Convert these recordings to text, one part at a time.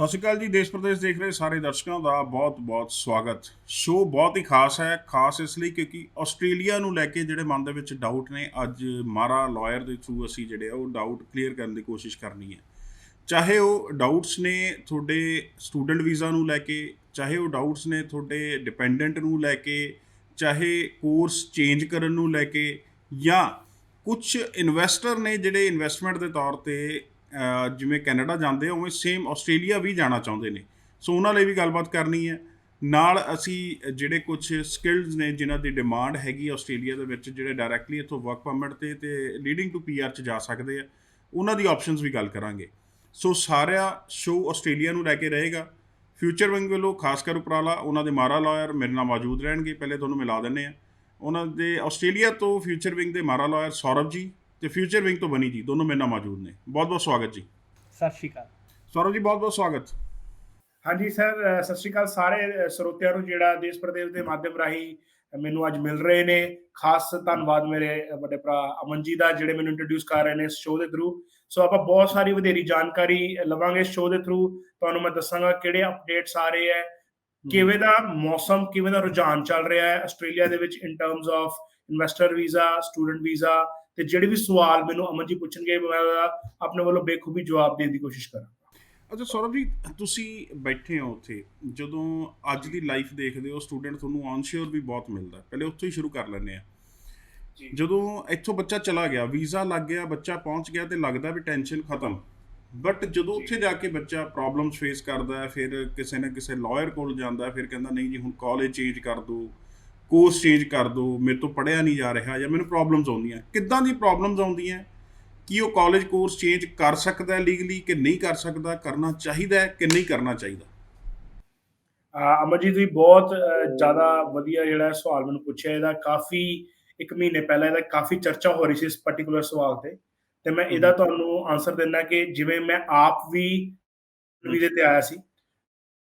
ਸਤਿ ਸ਼੍ਰੀ ਅਕਾਲ ਜੀ। ਦੇਸ਼ ਪ੍ਰਦੇਸ਼ ਦੇਖ ਰਹੇ ਸਾਰੇ ਦਰਸ਼ਕਾਂ ਦਾ ਬਹੁਤ-ਬਹੁਤ ਸਵਾਗਤ। ਸ਼ੋਅ ਬਹੁਤ ਹੀ ਖਾਸ ਹੈ। ਖਾਸ ਇਸ ਲਈ ਕਿਉਂਕਿ ਆਸਟ੍ਰੇਲੀਆ ਨੂੰ ਲੈ ਕੇ ਜਿਹੜੇ ਮਨ ਦੇ ਵਿੱਚ ਡਾਊਟ ਨੇ, ਅੱਜ ਮਾਰਾ ਲਾਇਰ ਦੇ ਥਰੂ ਅਸੀਂ ਜਿਹੜੇ ਆ ਉਹ ਡਾਊਟ ਕਲੀਅਰ ਕਰਨ ਦੀ ਕੋਸ਼ਿਸ਼ ਕਰਨੀ ਹੈ। ਚਾਹੇ ਉਹ ਡਾਊਟਸ ਨੇ ਤੁਹਾਡੇ ਸਟੂਡੈਂਟ ਵੀਜ਼ਾ ਨੂੰ ਲੈ ਕੇ, ਚਾਹੇ ਉਹ ਡਾਊਟਸ ਨੇ ਤੁਹਾਡੇ ਡਿਪੈਂਡੈਂਟ ਨੂੰ ਲੈ ਕੇ, ਚਾਹੇ ਕੋਰਸ ਚੇਂਜ ਕਰਨ ਨੂੰ ਲੈ ਕੇ, ਜਾਂ ਕੁਛ ਇਨਵੈਸਟਰ ਨੇ ਜਿਹੜੇ ਇਨਵੈਸਟਮੈਂਟ ਦੇ ਤੌਰ ਤੇ ਜਿਵੇਂ ਕੈਨੇਡਾ ਜਾਂਦੇ ਆ ਉਵੇਂ ਸੇਮ ਆਸਟ੍ਰੇਲੀਆ ਵੀ ਜਾਣਾ ਚਾਹੁੰਦੇ ਨੇ। ਸੋ ਉਹਨਾਂ ਲਈ ਵੀ ਗੱਲਬਾਤ ਕਰਨੀ ਹੈ। ਨਾਲ ਅਸੀਂ ਜਿਹੜੇ ਕੁਛ ਸਕਿੱਲਸ ਨੇ ਜਿਨ੍ਹਾਂ ਦੀ ਡਿਮਾਂਡ ਹੈਗੀ ਆਸਟ੍ਰੇਲੀਆ ਦੇ ਵਿੱਚ, ਜਿਹੜੇ ਡਾਇਰੈਕਟਲੀ ਇੱਥੋਂ ਵਰਕ ਪਰਮਿਟ ਤੇ ਲੀਡਿੰਗ ਟੂ PR 'ਚ ਜਾ ਸਕਦੇ ਆ, ਉਹਨਾਂ ਦੀ ਆਪਸ਼ਨਸ ਵੀ ਗੱਲ ਕਰਾਂਗੇ। ਸੋ ਸਾਰਾ ਸ਼ੋਅ ਆਸਟ੍ਰੇਲੀਆ ਨੂੰ ਲੈ ਕੇ ਰਹੇਗਾ। ਫਿਊਚਰ ਵਿੰਗ ਵੱਲੋਂ ਖਾਸ ਕਰ ਉਪਰਾਲਾ, ਉਹਨਾਂ ਦੇ ਮਾਰਾ ਲਾਇਰ ਮੇਰੇ ਨਾਲ ਮੌਜੂਦ ਰਹਿਣਗੇ। ਪਹਿਲੇ ਤੁਹਾਨੂੰ ਮਿਲਾ ਦਿੰਦੇ ਆ। ਉਹਨਾਂ ਦੇ ਆਸਟ੍ਰੇਲੀਆ ਤੋਂ ਫਿਊਚਰ ਵਿੰਗ ਦੇ ਮਾਰਾ ਲਾਇਰ ਸੌਰਵ ਜੀ ਤੇ ਫਿਊਚਰ ਵਿੰਗ ਤੋਂ ਬਨੀ ਜੀ, ਦੋਨੋਂ ਮੇਰੇ ਨਾਲ ਮੌਜੂਦ ਨੇ। ਬਹੁਤ ਬਹੁਤ ਸਵਾਗਤ ਜੀ। ਸਤਿ ਸ਼੍ਰੀ ਅਕਾਲ ਸੌਰਵ ਜੀ, ਬਹੁਤ ਬਹੁਤ ਸਵਾਗਤ। ਹਾਂਜੀ ਸਰ, ਸਤਿ ਸ਼੍ਰੀ ਅਕਾਲ ਸਾਰੇ ਸਰੋਤਿਆਂ ਨੂੰ ਜਿਹੜਾ ਦੇਸ਼ ਪ੍ਰਦੇਸ਼ ਦੇ ਮਾਧਿਅਮ ਰਾਹੀਂ ਮੈਨੂੰ ਅੱਜ ਮਿਲ ਰਹੇ ਨੇ। ਖਾਸ ਧੰਨਵਾਦ ਮੇਰੇ ਵੱਡੇ ਭਰਾ ਅਮਨ ਜੀ ਦਾ, ਜਿਹੜੇ ਮੈਨੂੰ ਇੰਟਰੋਡਿਊਸ ਕਰ ਰਹੇ ਨੇ ਇਸ ਸ਼ੋਅ ਦੇ ਥਰੂ। ਸੋ ਆਪਾਂ ਬਹੁਤ ਸਾਰੀ ਵਧੇਰੀ ਜਾਣਕਾਰੀ ਲਵਾਂਗੇ ਇਸ ਸ਼ੋਅ ਦੇ ਥਰੂ। ਤੁਹਾਨੂੰ ਮੈਂ ਦੱਸਾਂਗਾ ਕਿਹੜੇ ਅਪਡੇਟਸ ਆ ਰਹੇ ਹੈ, ਕਿਵੇਂ ਦਾ ਮੌਸਮ, ਕਿਵੇਂ ਦਾ ਰੁਝਾਨ ਚੱਲ ਰਿਹਾ ਹੈ ਆਸਟ੍ਰੇਲੀਆ ਦੇ ਵਿੱਚ ਇਨ terms of investor visa, student visa, ਤੇ ਜਿਹੜੇ ਵੀ ਸਵਾਲ ਮੈਨੂੰ ਅਮਨ ਜੀ ਪੁੱਛਣਗੇ ਮੈਂ ਆਪਣੇ ਵੱਲੋਂ ਬੇਖੂਬੀ ਜਵਾਬ ਦੇਣ ਦੀ ਕੋਸ਼ਿਸ਼ ਕਰਾਂਗਾ। ਅੱਛਾ ਸੌਰਵ ਜੀ, ਤੁਸੀਂ ਬੈਠੇ ਹੋ ਉੱਥੇ, ਜਦੋਂ ਅੱਜ ਦੀ ਲਾਈਫ ਦੇਖਦੇ ਹੋ, ਸਟੂਡੈਂਟ ਤੁਹਾਨੂੰ ਔਨਸ਼ੋਰ ਵੀ ਬਹੁਤ ਮਿਲਦਾ। ਪਹਿਲੇ ਉੱਥੋਂ ਹੀ ਸ਼ੁਰੂ ਕਰ ਲੈਂਦੇ ਆ। ਜਦੋਂ ਇੱਥੋਂ ਬੱਚਾ ਚਲਾ ਗਿਆ, ਵੀਜ਼ਾ ਲੱਗ ਗਿਆ, ਬੱਚਾ ਪਹੁੰਚ ਗਿਆ, ਤੇ ਲੱਗਦਾ ਵੀ ਟੈਨਸ਼ਨ ਖਤਮ। ਬਟ ਜਦੋਂ ਉੱਥੇ ਜਾ ਕੇ ਬੱਚਾ ਪ੍ਰੋਬਲਮਸ ਫੇਸ ਕਰਦਾ, ਫਿਰ ਕਿਸੇ ਨਾ ਕਿਸੇ ਲਾਇਰ ਕੋਲ ਜਾਂਦਾ, ਫਿਰ ਕਹਿੰਦਾ ਨਹੀਂ ਜੀ ਹੁਣ ਕਾਲਜ ਚੇਂਜ ਕਰ ਦਿਓ, ਕੋਰਸ ਚੇਂਜ ਕਰ ਦਿਓ, ਮੇਰੇ ਤੋਂ ਪੜ੍ਹਿਆ ਨਹੀਂ ਜਾ ਰਿਹਾ, ਜਾਂ ਮੈਨੂੰ ਪ੍ਰੋਬਲਮਸ ਆਉਂਦੀਆਂ। ਕਿੱਦਾਂ ਦੀ ਪ੍ਰੋਬਲਮਸ ਆਉਂਦੀਆਂ? ਕੀ ਉਹ ਕਾਲਜ ਕੋਰਸ ਚੇਂਜ ਕਰ ਸਕਦਾ ਲੀਗਲੀ ਕਿ ਨਹੀਂ ਕਰ ਸਕਦਾ? ਕਰਨਾ ਚਾਹੀਦਾ ਕਿ ਨਹੀਂ ਕਰਨਾ ਚਾਹੀਦਾ? ਅਮਰ ਜੀ, ਤੁਸੀਂ ਬਹੁਤ ਜ਼ਿਆਦਾ ਵਧੀਆ ਜਿਹੜਾ ਸਵਾਲ ਮੈਨੂੰ ਪੁੱਛਿਆ। ਇਹਦਾ ਕਾਫੀ 1 ਮਹੀਨੇ ਪਹਿਲਾਂ ਇਹਦਾ ਕਾਫੀ ਚਰਚਾ ਹੋ ਰਹੀ ਸੀ ਇਸ ਪਾਰਟਿਕੂਲਰ ਸਵਾਲ ਤੇ ਮੈਂ ਇਹਦਾ ਤੁਹਾਨੂੰ ਆਨਸਰ ਦਿੰਦਾ ਕਿ ਜਿਵੇਂ ਮੈਂ ਆਪ ਵੀ ਵੀਜ਼ੇ ਤੇ ਆਇਆ ਸੀ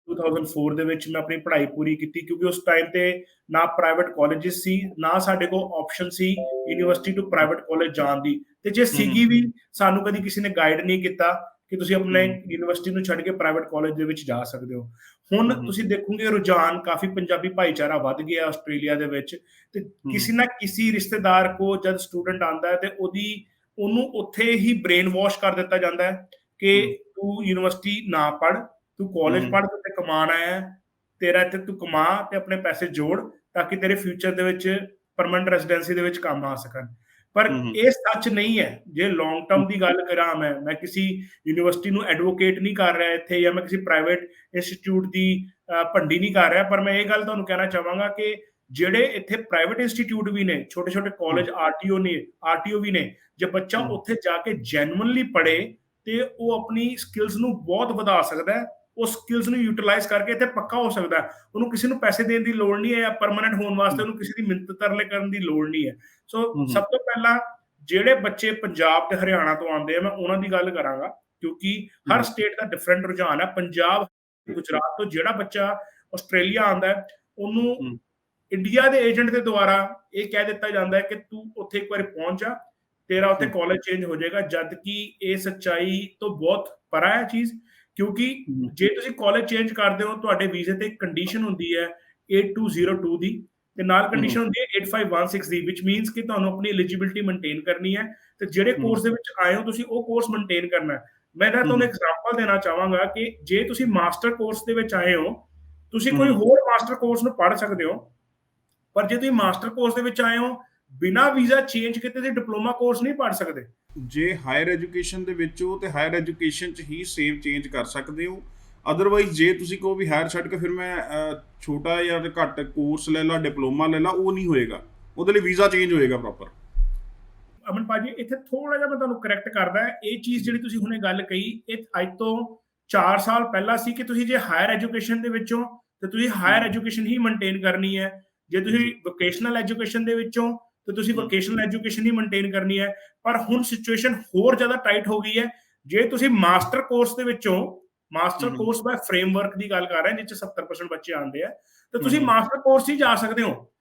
2004 ਦੇ ਵਿੱਚ। ਮੈਂ ਆਪਣੀ ਪੜ੍ਹਾਈ ਪੂਰੀ ਕੀਤੀ ਕਿਉਂਕਿ ਉਸ ਟਾਈਮ ਤੇ ਨਾ ਪ੍ਰਾਈਵੇਟ ਕਾਲਜਿਸ ਸੀ, ਨਾ ਸਾਡੇ ਕੋਲ ਆਪਸ਼ਨ ਸੀ ਯੂਨੀਵਰਸਿਟੀ ਟੂ ਪ੍ਰਾਈਵੇਟ ਕਾਲਜ ਜਾਣ ਦੀ। ਤੇ ਜੇ ਸੀਗੀ ਵੀ, ਸਾਨੂੰ ਕਦੀ ਕਿਸੇ ਨੇ ਗਾਈਡ ਨਹੀਂ ਕੀਤਾ ਕਿ ਤੁਸੀਂ ਆਪਣੇ ਯੂਨੀਵਰਸਿਟੀ ਨੂੰ ਛੱਡ ਕੇ ਪ੍ਰਾਈਵੇਟ ਕਾਲਜ ਦੇ ਵਿੱਚ ਜਾ ਸਕਦੇ ਹੋ। ਹੁਣ ਤੁਸੀਂ ਦੇਖੋਗੇ ਰੁਝਾਨ ਕਾਫੀ ਪੰਜਾਬੀ ਭਾਈਚਾਰਾ ਵੱਧ ਗਿਆ ਆਸਟ੍ਰੇਲੀਆ ਦੇ ਵਿੱਚ, ਤੇ ਕਿਸੇ ਨਾ ਕਿਸੇ ਰਿਸ਼ਤੇਦਾਰ ਕੋ ਜਦ ਸਟੂਡੈਂਟ ਆਉਂਦਾ ਹੈ ਤੇ ਉਹਨੂੰ ਉੱਥੇ ਹੀ ਬ੍ਰੇਨ ਵਾਸ਼ ਕਰ ਦਿੱਤਾ ਜਾਂਦਾ ਹੈ ਕਿ ਤੂੰ ਯੂਨੀਵਰਸਿਟੀ ਨਾ ਪੜ੍ਹ, ਤੂੰ ਕਾਲਜ ਪੜ੍ਹ, ਤੂੰ ਤੇ ਕਮਾਉਣ ਆਇਆ, ਤੇਰਾ ਇੱਥੇ ਤੂੰ ਕਮਾ ਤੇ ਆਪਣੇ ਪੈਸੇ ਜੋੜ ਤਾਂ ਕਿ ਤੇਰੇ ਫਿਊਚਰ ਦੇ ਵਿੱਚ ਪਰਮਨੈਂਟ ਰੈਜ਼ੀਡੈਂਸੀ ਦੇ ਵਿੱਚ ਕੰਮ ਆ ਸਕਣ। ਪਰ ਇਹ ਸੱਚ ਨਹੀਂ ਹੈ। ਜੇ ਲੌਂਗ ਟਰਮ ਦੀ ਗੱਲ ਕਰਾਂ, ਮੈਂ ਕਿਸੇ ਯੂਨੀਵਰਸਿਟੀ ਨੂੰ ਐਡਵੋਕੇਟ ਨਹੀਂ ਕਰ ਰਿਹਾ ਇੱਥੇ, ਜਾਂ ਮੈਂ ਕਿਸੇ ਪ੍ਰਾਈਵੇਟ ਇੰਸਟੀਚਿਊਟ ਦੀ ਭੰਡੀ ਨਹੀਂ ਕਰ ਰਿਹਾ, ਪਰ ਮੈਂ ਇਹ ਗੱਲ ਤੁਹਾਨੂੰ ਕਹਿਣਾ ਚਾਹਾਂਗਾ ਕਿ ਜਿਹੜੇ ਇੱਥੇ ਪ੍ਰਾਈਵੇਟ ਇੰਸਟੀਚਿਊਟ ਵੀ ਨੇ, ਛੋਟੇ ਛੋਟੇ ਕਾਲਜ, ਆਰਟੀਓ ਵੀ ਨੇ, ਜੇ ਬੱਚਾ ਉੱਥੇ ਜਾ ਕੇ ਜੈਨੂਅਨਲੀ ਪੜ੍ਹੇ ਤੇ ਉਹ ਆਪਣੀ ਸਕਿੱਲਸ ਨੂੰ ਬਹੁਤ ਵਧਾ ਸਕਦਾ ਹੈ। ਉਹ ਸਕਿੱਲਸ ਨੂੰ ਯੂਟਿਲਾਈਜ਼ ਕਰਕੇ ਇੱਥੇ ਪੱਕਾ ਹੋ ਸਕਦਾ ਹੈ। ਉਹਨੂੰ ਕਿਸੇ ਨੂੰ ਪੈਸੇ ਦੇਣ ਦੀ ਲੋੜ ਨਹੀਂ ਹੈ, ਜਾਂ ਪਰਮਾਨੈਂਟ ਹੋਣ ਵਾਸਤੇ ਉਹਨੂੰ ਕਿਸੇ ਦੀ ਮਿੰਨਤ ਤਰਲੇ ਕਰਨ ਦੀ ਲੋੜ ਨਹੀਂ ਹੈ। ਸੋ ਸਭ ਤੋਂ ਪਹਿਲਾਂ ਜਿਹੜੇ ਬੱਚੇ ਪੰਜਾਬ ਤੇ ਹਰਿਆਣਾ ਤੋਂ ਆਉਂਦੇ ਆ, ਮੈਂ ਉਹਨਾਂ ਦੀ ਗੱਲ ਕਰਾਂਗਾ, ਕਿਉਂਕਿ ਹਰ ਸਟੇਟ ਦਾ ਡਿਫਰੈਂਟ ਰੁਝਾਨ ਹੈ। ਪੰਜਾਬ, ਗੁਜਰਾਤ ਤੋਂ ਜਿਹੜਾ ਬੱਚਾ ਆਸਟ੍ਰੇਲੀਆ ਆਉਂਦਾ ਹੈ, ਉਹਨੂੰ ਇੰਡੀਆ ਦੇ ਏਜੰਟ ਦੇ ਦੁਆਰਾ ਇਹ ਕਹਿ ਦਿੱਤਾ ਜਾਂਦਾ ਹੈ ਕਿ ਤੂੰ ਉੱਥੇ ਇੱਕ ਵਾਰੀ ਪਹੁੰਚ ਜਾ, ਤੇਰਾ ਉੱਥੇ ਕਾਲਜ ਚੇਂਜ ਹੋ ਜਾਏਗਾ। ਜਦ ਕਿ ਇਹ ਸੱਚਾਈ ਤੋਂ ਬਹੁਤ ਪਰਾ ਹੈ ਚੀਜ਼, ਕਿਉਂਕਿ ਜੇ ਤੁਸੀਂ ਕਾਲਜ ਚੇਂਜ ਕਰਦੇ ਹੋ, ਤੁਹਾਡੇ ਵੀਜ਼ੇ ਤੇ ਇੱਕ ਕੰਡੀਸ਼ਨ ਹੁੰਦੀ ਹੈ 8202 ਦੀ, ਤੇ ਨਾਲ ਕੰਡੀਸ਼ਨ ਹੁੰਦੀ ਹੈ 8516 ਦੀ, ਵਿਚ ਮੀਨਸ ਕਿ ਤੁਹਾਨੂੰ ਆਪਣੀ ਐਲੀਜੀਬਿਲਟੀ ਮੇਨਟੇਨ ਕਰਨੀ ਹੈ ਤੇ ਜਿਹੜੇ ਕੋਰਸ ਦੇ ਵਿੱਚ ਆਏ ਹੋ ਤੁਸੀਂ ਉਹ ਕੋਰਸ ਮੇਨਟੇਨ ਕਰਨਾ ਹੈ। ਮੈਂ ਤੁਹਾਨੂੰ ਐਗਜ਼ਾਮਪਲ ਦੇਣਾ ਚਾਹਾਂਗਾ ਕਿ ਜੇ ਤੁਸੀਂ ਮਾਸਟਰ ਕੋਰਸ ਦੇ ਵਿੱਚ ਆਏ ਹੋ, ਤੁਸੀਂ ਕੋਈ ਹੋਰ ਮਾਸਟਰ ਕੋਰਸ ਨੂੰ ਪੜ੍ਹ ਸਕਦੇ ਹੋ, ਪਰ ਜੇ ਤੁਸੀਂ ਮਾਸਟਰ ਕੋਰਸ ਦੇ ਵਿੱਚ ਆਏ ਹੋ, ਬਿਨਾਂ ਵੀਜ਼ਾ ਚੇਂਜ ਕੀਤੇ ਤੁਸੀਂ ਡਿਪਲੋਮਾ ਕੋਰਸ ਨਹੀਂ ਪੜ੍ਹ ਸਕਦੇ। ਜੇ ਹਾਇਰ ਐਜੂਕੇਸ਼ਨ ਦੇ ਵਿੱਚ ਹੋ ਤੇ ਹਾਇਰ ਐਜੂਕੇਸ਼ਨ 'ਚ ਹੀ ਸੇਮ ਚੇਂਜ ਕਰ ਸਕਦੇ ਹੋ। ਅਦਰਵਾਈਜ਼ ਜੇ ਤੁਸੀਂ ਕਹੋ ਵੀ ਹਾਇਰ ਛੱਡ ਕੇ ਫਿਰ ਮੈਂ ਛੋਟਾ ਜਾਂ ਘੱਟ ਕੋਰਸ ਲੈ ਲਾ, ਡਿਪਲੋਮਾ ਲੈ ਲਾ, ਉਹ ਨਹੀਂ ਹੋਏਗਾ। ਉਹਦੇ ਲਈ ਵੀਜ਼ਾ ਚੇਂਜ ਹੋਏਗਾ ਪ੍ਰੋਪਰ। ਅਮਨ ਭਾਜੀ, ਇੱਥੇ ਥੋੜਾ ਜਿਹਾ ਮੈਂ ਤੁਹਾਨੂੰ ਕਰੈਕਟ ਕਰਦਾ। ਇਹ ਚੀਜ਼ ਜਿਹੜੀ ਤੁਸੀਂ ਹੁਣੇ ਗੱਲ ਕਹੀ, ਇਹ ਅੱਜ ਤੋਂ 4 ਸਾਲ ਪਹਿਲਾਂ ਸੀ ਕਿ ਤੁਸੀਂ ਜੇ ਹਾਇਰ ਐਜੂਕੇਸ਼ਨ ਦੇ ਵਿੱਚੋਂ ਤੇ ਤੁਸੀਂ ਹਾਇਰ ਐਜੂਕੇਸ਼ਨ ਹੀ ਮੇਨਟੇਨ ਕਰਨੀ ਹੈ। ਜੇ ਤੁਸੀਂ ਵੋਕੇਸ਼ਨਲ ਐਜੂਕੇਸ਼ਨ ਦੇ ਵਿੱਚੋਂ ਤੇ ਤੁਸੀਂ ਵੋਕੇਸ਼ਨਲ ਐਜੂਕੇਸ਼ਨ ਹੀ ਮੇਨਟੇਨ ਕਰਨੀ ਹੈ। ਪਰ ਹੁਣ ਸਿਚੁਏਸ਼ਨ ਹੋਰ ਜ਼ਿਆਦਾ ਟਾਈਟ ਹੋ ਗਈ ਹੈ। ਜੇ ਤੁਸੀਂ ਮਾਸਟਰ ਕੋਰਸ ਦੇ ਵਿੱਚੋਂ, ਮਾਸਟਰ ਕੋਰਸ ਬਾਈ ਫਰੇਮਵਰਕ ਦੀ ਗੱਲ ਕਰ ਰਹੇ ਜਿਸ 'ਚ 70% ਬੱਚੇ ਆਉਂਦੇ ਆ, ਤੇ ਤੁਸੀਂ ਮਾਸਟਰ ਕੋਰਸ ਹੀ ਜਾ ਸਕਦੇ ਹੋ।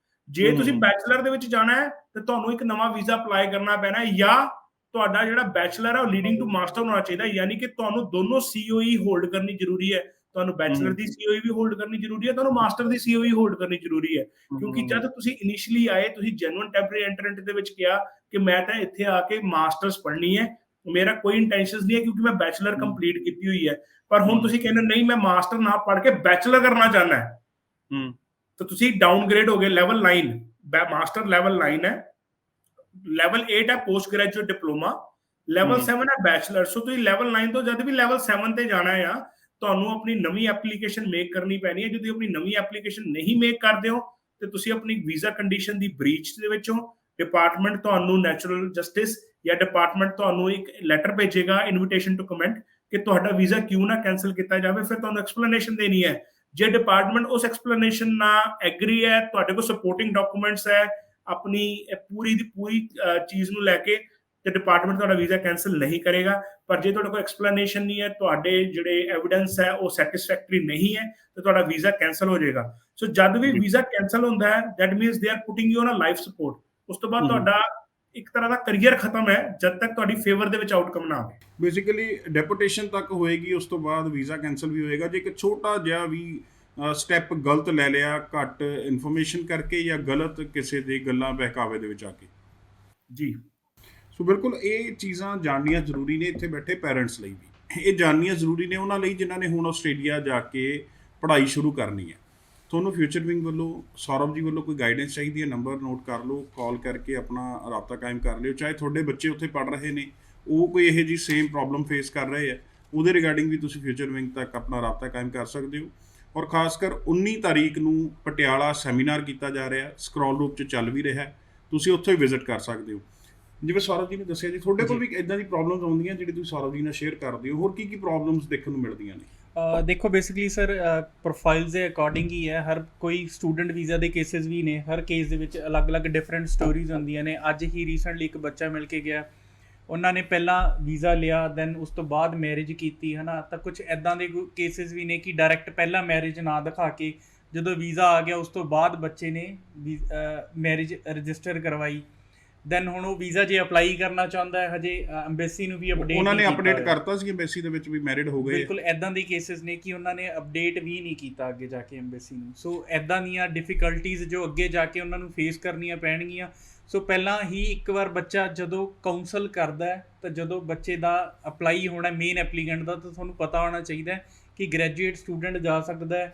ਜੇ ਤੁਸੀਂ ਬੈਚਲਰ ਦੇ ਵਿੱਚ ਜਾਣਾ ਹੈ ਤੇ ਤੁਹਾਨੂੰ ਇੱਕ ਨਵਾਂ ਵੀਜ਼ਾ ਅਪਲਾਈ ਕਰਨਾ ਪੈਣਾ ਹੈ, ਜਾਂ ਤੁਹਾਡਾ ਜਿਹੜਾ ਬੈਚਲਰ ਹੈ ਉਹ ਲੀਡਿੰਗ ਟੂ ਮਾਸਟਰ ਹੋਣਾ ਚਾਹੀਦਾ, ਯਾਨੀ ਕਿ ਤੁਹਾਨੂੰ ਦੋਨੋਂ ਸੀਓਈ ਹੋਲਡ ਕਰਨੀ ਜ਼ਰੂਰੀ ਹੈ। ਤੁਹਾਨੂੰ ਬੈਚਲਰ ਦੀ ਸੀਓਈ ਵੀ ਹੋਲਡ ਕਰਨੀ ਜ਼ਰੂਰੀ ਹੈ, ਤੁਹਾਨੂੰ ਮਾਸਟਰ ਦੀ ਸੀਓਈ ਹੋਲਡ ਕਰਨੀ ਜ਼ਰੂਰੀ ਹੈ। ਕਿਉਂਕਿ ਜਦ ਤੁਸੀਂ ਇਨੀਸ਼ੀਅਲੀ ਆਏ, ਤੁਸੀਂ ਜੈਨੂਅਨ ਟੈਂਪਰੇਰੀ ਐਂਟਰੈਂਟ ਦੇ ਵਿੱਚ ਕਿਹਾ ਕਿ ਮੈਂ ਤਾਂ ਇੱਥੇ ਆ ਕੇ ਮਾਸਟਰਸ ਪੜ੍ਹਨੀ ਹੈ, ਮੇਰਾ ਕੋਈ ਇੰਟੈਂਸ਼ਨਸ ਨਹੀਂ ਹੈ ਕਿਉਂਕਿ ਮੈਂ ਬੈਚਲਰ ਕੰਪਲੀਟ ਕੀਤੀ ਹੋਈ ਹੈ। ਪਰ ਹੁਣ ਤੁਸੀਂ ਕਹਿੰਦੇ ਨਹੀਂ, ਮੈਂ ਮਾਸਟਰ ਨਾ ਪੜ੍ਹ ਕੇ ਬੈਚਲਰ ਕਰਨਾ ਚਾਹੁੰਦਾ ਹੈ, ਤਾਂ ਤੁਸੀਂ ਡਾਊਨਗ੍ਰੇਡ ਹੋ ਗਏ। ਲੈਵਲ 9 ਮਾਸਟਰ ਲੈਵਲ 9 ਹੈ, ਲੈਵਲ 8 ਹੈ ਪੋਸਟ ਗ੍ਰੈਜੂਏਟ ਡਿਪਲੋਮਾ, ਲੈਵਲ 7 ਹੈ ਬੈਚਲਰ। ਸੋ ਤੁਸੀਂ ਲੈਵਲ 9 ਤੋਂ ਜਦ ਵੀ ਲੈਵਲ 7 ਤੇ ਜਾਣਾ ਆ, ਤੁਹਾਨੂੰ ਆਪਣੀ ਨਵੀਂ ਐਪਲੀਕੇਸ਼ਨ ਮੇਕ ਕਰਨੀ ਪੈਣੀ ਹੈ। ਜੇ ਤੁਸੀਂ ਆਪਣੀ ਨਵੀਂ ਐਪਲੀਕੇਸ਼ਨ ਨਹੀਂ ਮੇਕ ਕਰਦੇ ਹੋ ਤੇ ਤੁਸੀਂ ਆਪਣੀ ਵੀਜ਼ਾ ਕੰਡੀਸ਼ਨ ਦੀ ਬ੍ਰੀਚ ਦੇ ਵਿੱਚ ਹੋ। ਡਿਪਾਰਟਮੈਂਟ ਤੁਹਾਨੂੰ ਨੈਚੁਰਲ ਜਸਟਿਸ ਜਾਂ ਡਿਪਾਰਟਮੈਂਟ ਤੁਹਾਨੂੰ ਇੱਕ ਲੈਟਰ ਭੇਜੇਗਾ, ਇਨਵੀਟੇਸ਼ਨ ਟੂ ਕਮੈਂਟ, ਕਿ ਤੁਹਾਡਾ ਵੀਜ਼ਾ ਕਿਉਂ ਨਾ ਕੈਂਸਲ ਕੀਤਾ ਜਾਵੇ। ਫਿਰ ਤੁਹਾਨੂੰ ਐਕਸਪਲੇਨੇਸ਼ਨ ਦੇਣੀ ਹੈ। ਜੇ ਡਿਪਾਰਟਮੈਂਟ ਉਸ ਐਕਸਪਲੇਨੇਸ਼ਨ ਨਾਲ ਐਗਰੀ ਹੈ, ਤੁਹਾਡੇ ਕੋਲ ਸਪੋਰਟਿੰਗ ਡਾਕੂਮੈਂਟਸ ਹੈ ਆਪਣੀ ਪੂਰੀ ਦੀ ਪੂਰੀ ਚੀਜ਼ ਨੂੰ ਲੈ ਕੇ, ਤੇ ਡਿਪਾਰਟਮੈਂਟ ਤੁਹਾਡਾ ਵੀਜ਼ਾ ਕੈਂਸਲ ਨਹੀਂ ਕਰੇਗਾ। ਪਰ ਜੇ ਤੁਹਾਡੇ ਕੋਲ ਐਕਸਪਲੇਨੇਸ਼ਨ ਨਹੀਂ ਹੈ, ਤੁਹਾਡੇ ਜਿਹੜੇ ਐਵੀਡੈਂਸ ਹੈ ਉਹ ਸੈਟਿਸਫੈਕਟਰੀ ਨਹੀਂ ਹੈ, ਤੇ ਤੁਹਾਡਾ ਵੀਜ਼ਾ ਕੈਂਸਲ ਹੋ ਜਾਏਗਾ। ਸੋ ਜਦ ਵੀ ਵੀਜ਼ਾ ਕੈਂਸਲ ਹੁੰਦਾ ਹੈ, that means they are putting you on a life support. ਉਸ ਤੋਂ ਬਾਅਦ ਤੁਹਾਡਾ ਇੱਕ ਤਰ੍ਹਾਂ ਦਾ ਕਰੀਅਰ ਖਤਮ ਹੈ, ਜਦ ਤੱਕ ਤੁਹਾਡੀ ਫੇਵਰ ਦੇ ਵਿੱਚ ਆਊਟਕਮ ਨਾ ਆਵੇ। ਬੇਸਿਕਲੀ ਡੈਪੂਟੇਸ਼ਨ ਤੱਕ ਹੋਏਗੀ, ਉਸ ਤੋਂ ਬਾਅਦ ਵੀਜ਼ਾ ਕੈਂਸਲ ਵੀ ਹੋਏਗਾ। ਜੇ ਇੱਕ ਛੋਟਾ ਜਿਹਾ ਵੀ ਸਟੈਪ ਗਲਤ ਲੈ ਲਿਆ, ਘੱਟ ਇਨਫੋਰਮੇਸ਼ਨ ਕਰਕੇ ਜਾਂ ਗਲਤ ਕਿਸੇ ਦੇ ਗੱਲਾਂ ਬਹਿਕਾਵੇ ਦੇ ਵਿੱਚ ਆ ਕੇ। ਜੀ ਸੋ ਬਿਲਕੁਲ ਇਹ ਚੀਜ਼ਾਂ ਜਾਣਨੀਆਂ ਜ਼ਰੂਰੀ ਨੇ, ਇੱਥੇ ਬੈਠੇ ਪੈਰੈਂਟਸ ਲਈ ਵੀ ਇਹ ਜਾਣਨੀਆਂ ਜ਼ਰੂਰੀ ਨੇ, ਉਹਨਾਂ ਲਈ ਜਿਨ੍ਹਾਂ ਨੇ ਹੁਣ ਆਸਟ੍ਰੇਲੀਆ ਜਾ ਕੇ ਪੜ੍ਹਾਈ ਸ਼ੁਰੂ ਕਰਨੀ ਹੈ। ਤੁਹਾਨੂੰ ਫਿਊਚਰ ਵਿੰਗ ਵੱਲੋਂ, ਸੌਰਵ ਜੀ ਵੱਲੋਂ ਕੋਈ ਗਾਈਡੈਂਸ ਚਾਹੀਦੀ ਹੈ, ਨੰਬਰ ਨੋਟ ਕਰ ਲਓ, ਕਾਲ ਕਰਕੇ ਆਪਣਾ ਰਾਬਤਾ ਕਾਇਮ ਕਰ ਲਿਓ। ਚਾਹੇ ਤੁਹਾਡੇ ਬੱਚੇ ਉੱਥੇ ਪੜ੍ਹ ਰਹੇ ਨੇ, ਉਹ ਕੋਈ ਇਹੋ ਜਿਹੀ ਸੇਮ ਪ੍ਰੋਬਲਮ ਫੇਸ ਕਰ ਰਹੇ ਆ, ਉਹਦੇ ਰਿਗਾਰਡਿੰਗ ਵੀ ਤੁਸੀਂ ਫਿਊਚਰ ਵਿੰਗ ਤੱਕ ਆਪਣਾ ਰਾਬਤਾ ਕਾਇਮ ਕਰ ਸਕਦੇ ਹੋ। ਔਰ ਖਾਸ ਕਰ 19 ਤਾਰੀਖ ਨੂੰ ਪਟਿਆਲਾ ਸੈਮੀਨਾਰ ਕੀਤਾ ਜਾ ਰਿਹਾ, ਸਕਰੋਲ ਰੂਪ 'ਚ ਚੱਲ ਵੀ ਰਿਹਾ, ਤੁਸੀਂ ਉੱਥੇ ਵਿਜ਼ਿਟ ਕਰ ਸਕਦੇ ਹੋ। ਜਿਵੇਂ ਸੌਰਵ ਜੀ ਨੇ ਦੱਸਿਆ ਜੀ, ਤੁਹਾਡੇ ਕੋਲ ਵੀ ਇੱਦਾਂ ਦੀ ਪ੍ਰੋਬਲਮਸ ਆਉਂਦੀਆਂ ਜਿਹੜੀ ਤੁਸੀਂ ਸੌਰਵ ਜੀ ਨਾਲ ਸ਼ੇਅਰ ਕਰਦੇ ਹੋ, ਹੋਰ ਕੀ ਕੀ ਪ੍ਰੋਬਲਮਸ ਦੇਖਣ ਨੂੰ ਮਿਲਦੀਆਂ ਨੇ? ਦੇਖੋ ਬੇਸਿਕਲੀ ਸਰ, ਪ੍ਰੋਫਾਈਲਸ ਦੇ ਅਕੋਰਡਿੰਗ ਹੀ ਹੈ। ਹਰ ਕੋਈ ਸਟੂਡੈਂਟ ਵੀਜ਼ਾ ਦੇ ਕੇਸਿਸ ਵੀ ਨੇ, ਹਰ ਕੇਸ ਦੇ ਵਿੱਚ ਅਲੱਗ-ਅਲੱਗ ਡਿਫਰੈਂਟ ਸਟੋਰੀਜ਼ ਹੁੰਦੀਆਂ ਨੇ। ਅੱਜ ਹੀ ਰੀਸੈਂਟਲੀ ਇੱਕ ਬੱਚਾ ਮਿਲ ਕੇ ਗਿਆ, ਉਹਨਾਂ ਨੇ ਪਹਿਲਾਂ ਵੀਜ਼ਾ ਲਿਆ, ਦੈਨ ਉਸ ਤੋਂ ਬਾਅਦ ਮੈਰਿਜ ਕੀਤੀ, ਹੈ ਨਾ। ਤਾਂ ਕੁਝ ਇੱਦਾਂ ਦੇ ਕੇਸਿਸ ਵੀ ਨੇ ਕਿ ਡਾਇਰੈਕਟ ਪਹਿਲਾਂ ਮੈਰਿਜ ਨਾ ਦਿਖਾ ਕੇ ਜਦੋਂ ਵੀਜ਼ਾ ਆ ਗਿਆ ਉਸ ਤੋਂ ਬਾਅਦ ਬੱਚੇ ਨੇ ਮੈਰਿਜ ਰਜਿਸਟਰ ਕਰਵਾਈ। ਦੈਨ ਹੁਣ ਉਹ ਵੀਜ਼ਾ ਜੇ ਅਪਲਾਈ ਕਰਨਾ ਚਾਹੁੰਦਾ ਹੈ, ਹਜੇ ਐਮਬੈਸੀ ਨੂੰ ਵੀ ਅਪਡੇਟ ਉਹਨਾਂ ਨੇ ਅਪਡੇਟ ਕਰਤਾ ਸੀ ਐਮਬੈਸੀ ਦੇ ਵਿੱਚ ਵੀ ਮੈਰਿਡ ਹੋ ਗਏ। ਬਿਲਕੁਲ ਇੱਦਾਂ ਦੇ ਕੇਸਿਸ ਨੇ ਕਿ ਉਹਨਾਂ ਨੇ ਅਪਡੇਟ ਵੀ ਨਹੀਂ ਕੀਤਾ ਅੱਗੇ ਜਾ ਕੇ ਐਮਬੈਸੀ ਨੂੰ। ਸੋ ਇੱਦਾਂ ਦੀਆਂ ਡਿਫਿਕਲਟੀਜ਼ ਜੋ ਅੱਗੇ ਜਾ ਕੇ ਉਹਨਾਂ ਨੂੰ ਫੇਸ ਕਰਨੀਆਂ ਪੈਣਗੀਆਂ। ਸੋ ਪਹਿਲਾਂ ਹੀ ਇੱਕ ਵਾਰ ਬੱਚਾ ਜਦੋਂ ਕਾਊਂਸਲ ਕਰਦਾ ਹੈ, ਤਾਂ ਜਦੋਂ ਬੱਚੇ ਦਾ ਅਪਲਾਈ ਹੋਣਾ ਮੇਨ ਐਪਲੀਕੈਂਟ ਦਾ, ਤਾਂ ਤੁਹਾਨੂੰ ਪਤਾ ਹੋਣਾ ਚਾਹੀਦਾ ਕਿ ਗ੍ਰੈਜੂਏਟ ਸਟੂਡੈਂਟ ਜਾ ਸਕਦਾ ਹੈ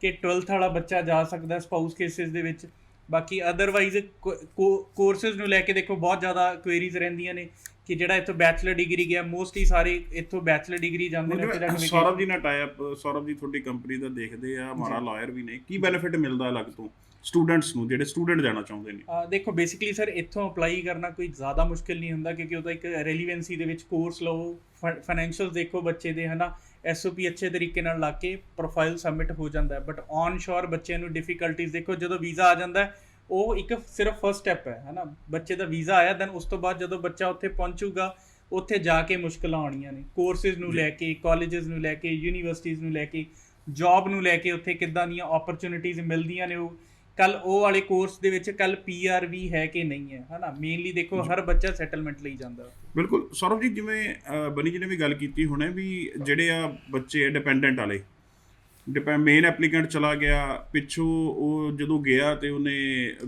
ਕਿ 12th ਵਾਲਾ ਬੱਚਾ ਜਾ ਸਕਦਾ ਸਪਾਊਸ ਕੇਸਿਸ ਦੇ ਵਿੱਚ। ਬਾਕੀ ਅਦਰਵਾਈਜ਼ ਕੋਰਸਿਸ ਨੂੰ ਲੈ ਕੇ ਦੇਖੋ ਬਹੁਤ ਜ਼ਿਆਦਾ ਕੁਐਰੀਜ਼ ਰਹਿੰਦੀਆਂ ਨੇ ਕਿ ਜਿਹੜਾ ਇੱਥੋਂ ਬੈਚਲਰ ਡਿਗਰੀ ਗਿਆ, ਮੋਸਟਲੀ ਸਾਰੇ ਇੱਥੋਂ ਬੈਚਲਰ ਡਿਗਰੀ ਜਾਂਦੇ ਨੇ। ਸੌਰਵ ਜੀ ਨਾਲ ਟਾਈ ਅਪ, ਸੌਰਵ ਜੀ ਤੁਹਾਡੀ ਕੰਪਨੀ ਦਾ ਦੇਖਦੇ ਆ, ਮਾਰਾ ਲਾਇਰ ਵੀ ਨੇ, ਕੀ ਬੈਨੀਫਿਟ ਮਿਲਦਾ ਅਲੱਗ ਤੋਂ ਸਟੂਡੈਂਟਸ ਨੂੰ, ਜਿਹੜੇ ਸਟੂਡੈਂਟ ਜਾਣਾ ਚਾਹੁੰਦੇ ਨੇ? ਦੇਖੋ ਬੇਸਿਕਲੀ ਸਰ, ਇੱਥੋਂ ਅਪਲਾਈ ਕਰਨਾ ਕੋਈ ਜ਼ਿਆਦਾ ਮੁਸ਼ਕਿਲ ਨਹੀਂ ਹੁੰਦਾ, ਕਿਉਂਕਿ ਉਹਦਾ ਇੱਕ ਰੈਲੀਵੈਂਸੀ ਦੇ ਵਿੱਚ ਕੋਰਸ ਲਓ, ਫਾਈਨੈਂਸ਼ੀਅਲ ਦੇਖੋ ਬੱਚੇ ਦੇ, ਹੈ ਨਾ, SOP ਅੱਛੇ ਤਰੀਕੇ ਨਾਲ ਲਾ ਕੇ ਪ੍ਰੋਫਾਈਲ ਸਬਮਿਟ ਹੋ ਜਾਂਦਾ ਹੈ। ਬਟ ਔਨ ਸ਼ੋਰ ਬੱਚਿਆਂ ਨੂੰ ਡਿਫਿਕਲਟੀਜ਼ ਦੇਖੋ, ਜਦੋਂ ਵੀਜ਼ਾ ਆ ਜਾਂਦਾ ਉਹ ਇੱਕ ਸਿਰਫ ਫਸਟ ਸਟੈਪ ਹੈ ਨਾ। ਬੱਚੇ ਦਾ ਵੀਜ਼ਾ ਆਇਆ, ਦੈਨ ਉਸ ਤੋਂ ਬਾਅਦ ਜਦੋਂ ਬੱਚਾ ਉੱਥੇ ਪਹੁੰਚੂਗਾ, ਉੱਥੇ ਜਾ ਕੇ ਮੁਸ਼ਕਿਲਾਂ ਆਉਣੀਆਂ ਨੇ, ਕੋਰਸਿਸ ਨੂੰ ਲੈ ਕੇ, ਕਾਲਜਿਸ ਨੂੰ ਲੈ ਕੇ, ਯੂਨੀਵਰਸਿਟੀਜ਼ ਨੂੰ ਲੈ ਕੇ, ਜੌਬ ਨੂੰ ਲੈ ਕੇ, ਉੱਥੇ ਕਿੱਦਾਂ ਦੀਆਂ ਓਪਰਚੁਨਿਟੀਜ਼ ਮਿਲਦੀਆਂ ਨੇ। ਉਹ ਕੱਲ ਉਹ ਵਾਲੇ ਕੋਰਸ ਦੇ ਵਿੱਚ ਕੱਲ PR ਵੀ ਹੈ ਕਿ ਨਹੀਂ ਹੈ ਨਾ। ਮੇਨਲੀ ਦੇਖੋ ਹਰ ਬੱਚਾ ਸੈਟਲਮੈਂਟ ਲਈ ਜਾਂਦਾ। ਬਿਲਕੁਲ ਸੌਰਵ ਜੀ, ਜਿਵੇਂ ਬਨੀ ਜੀ ਨੇ ਵੀ ਗੱਲ ਕੀਤੀ ਹੁਣੇ ਵੀ ਜਿਹੜੇ ਆ ਬੱਚੇ ਡਿਪੈਂਡੈਂਟ ਵਾਲੇ, ਮੇਨ ਐਪਲੀਕੈਂਟ ਚਲਾ ਗਿਆ ਪਿੱਛੋਂ, ਉਹ ਜਦੋਂ ਗਿਆ ਤੇ ਉਹਨੇ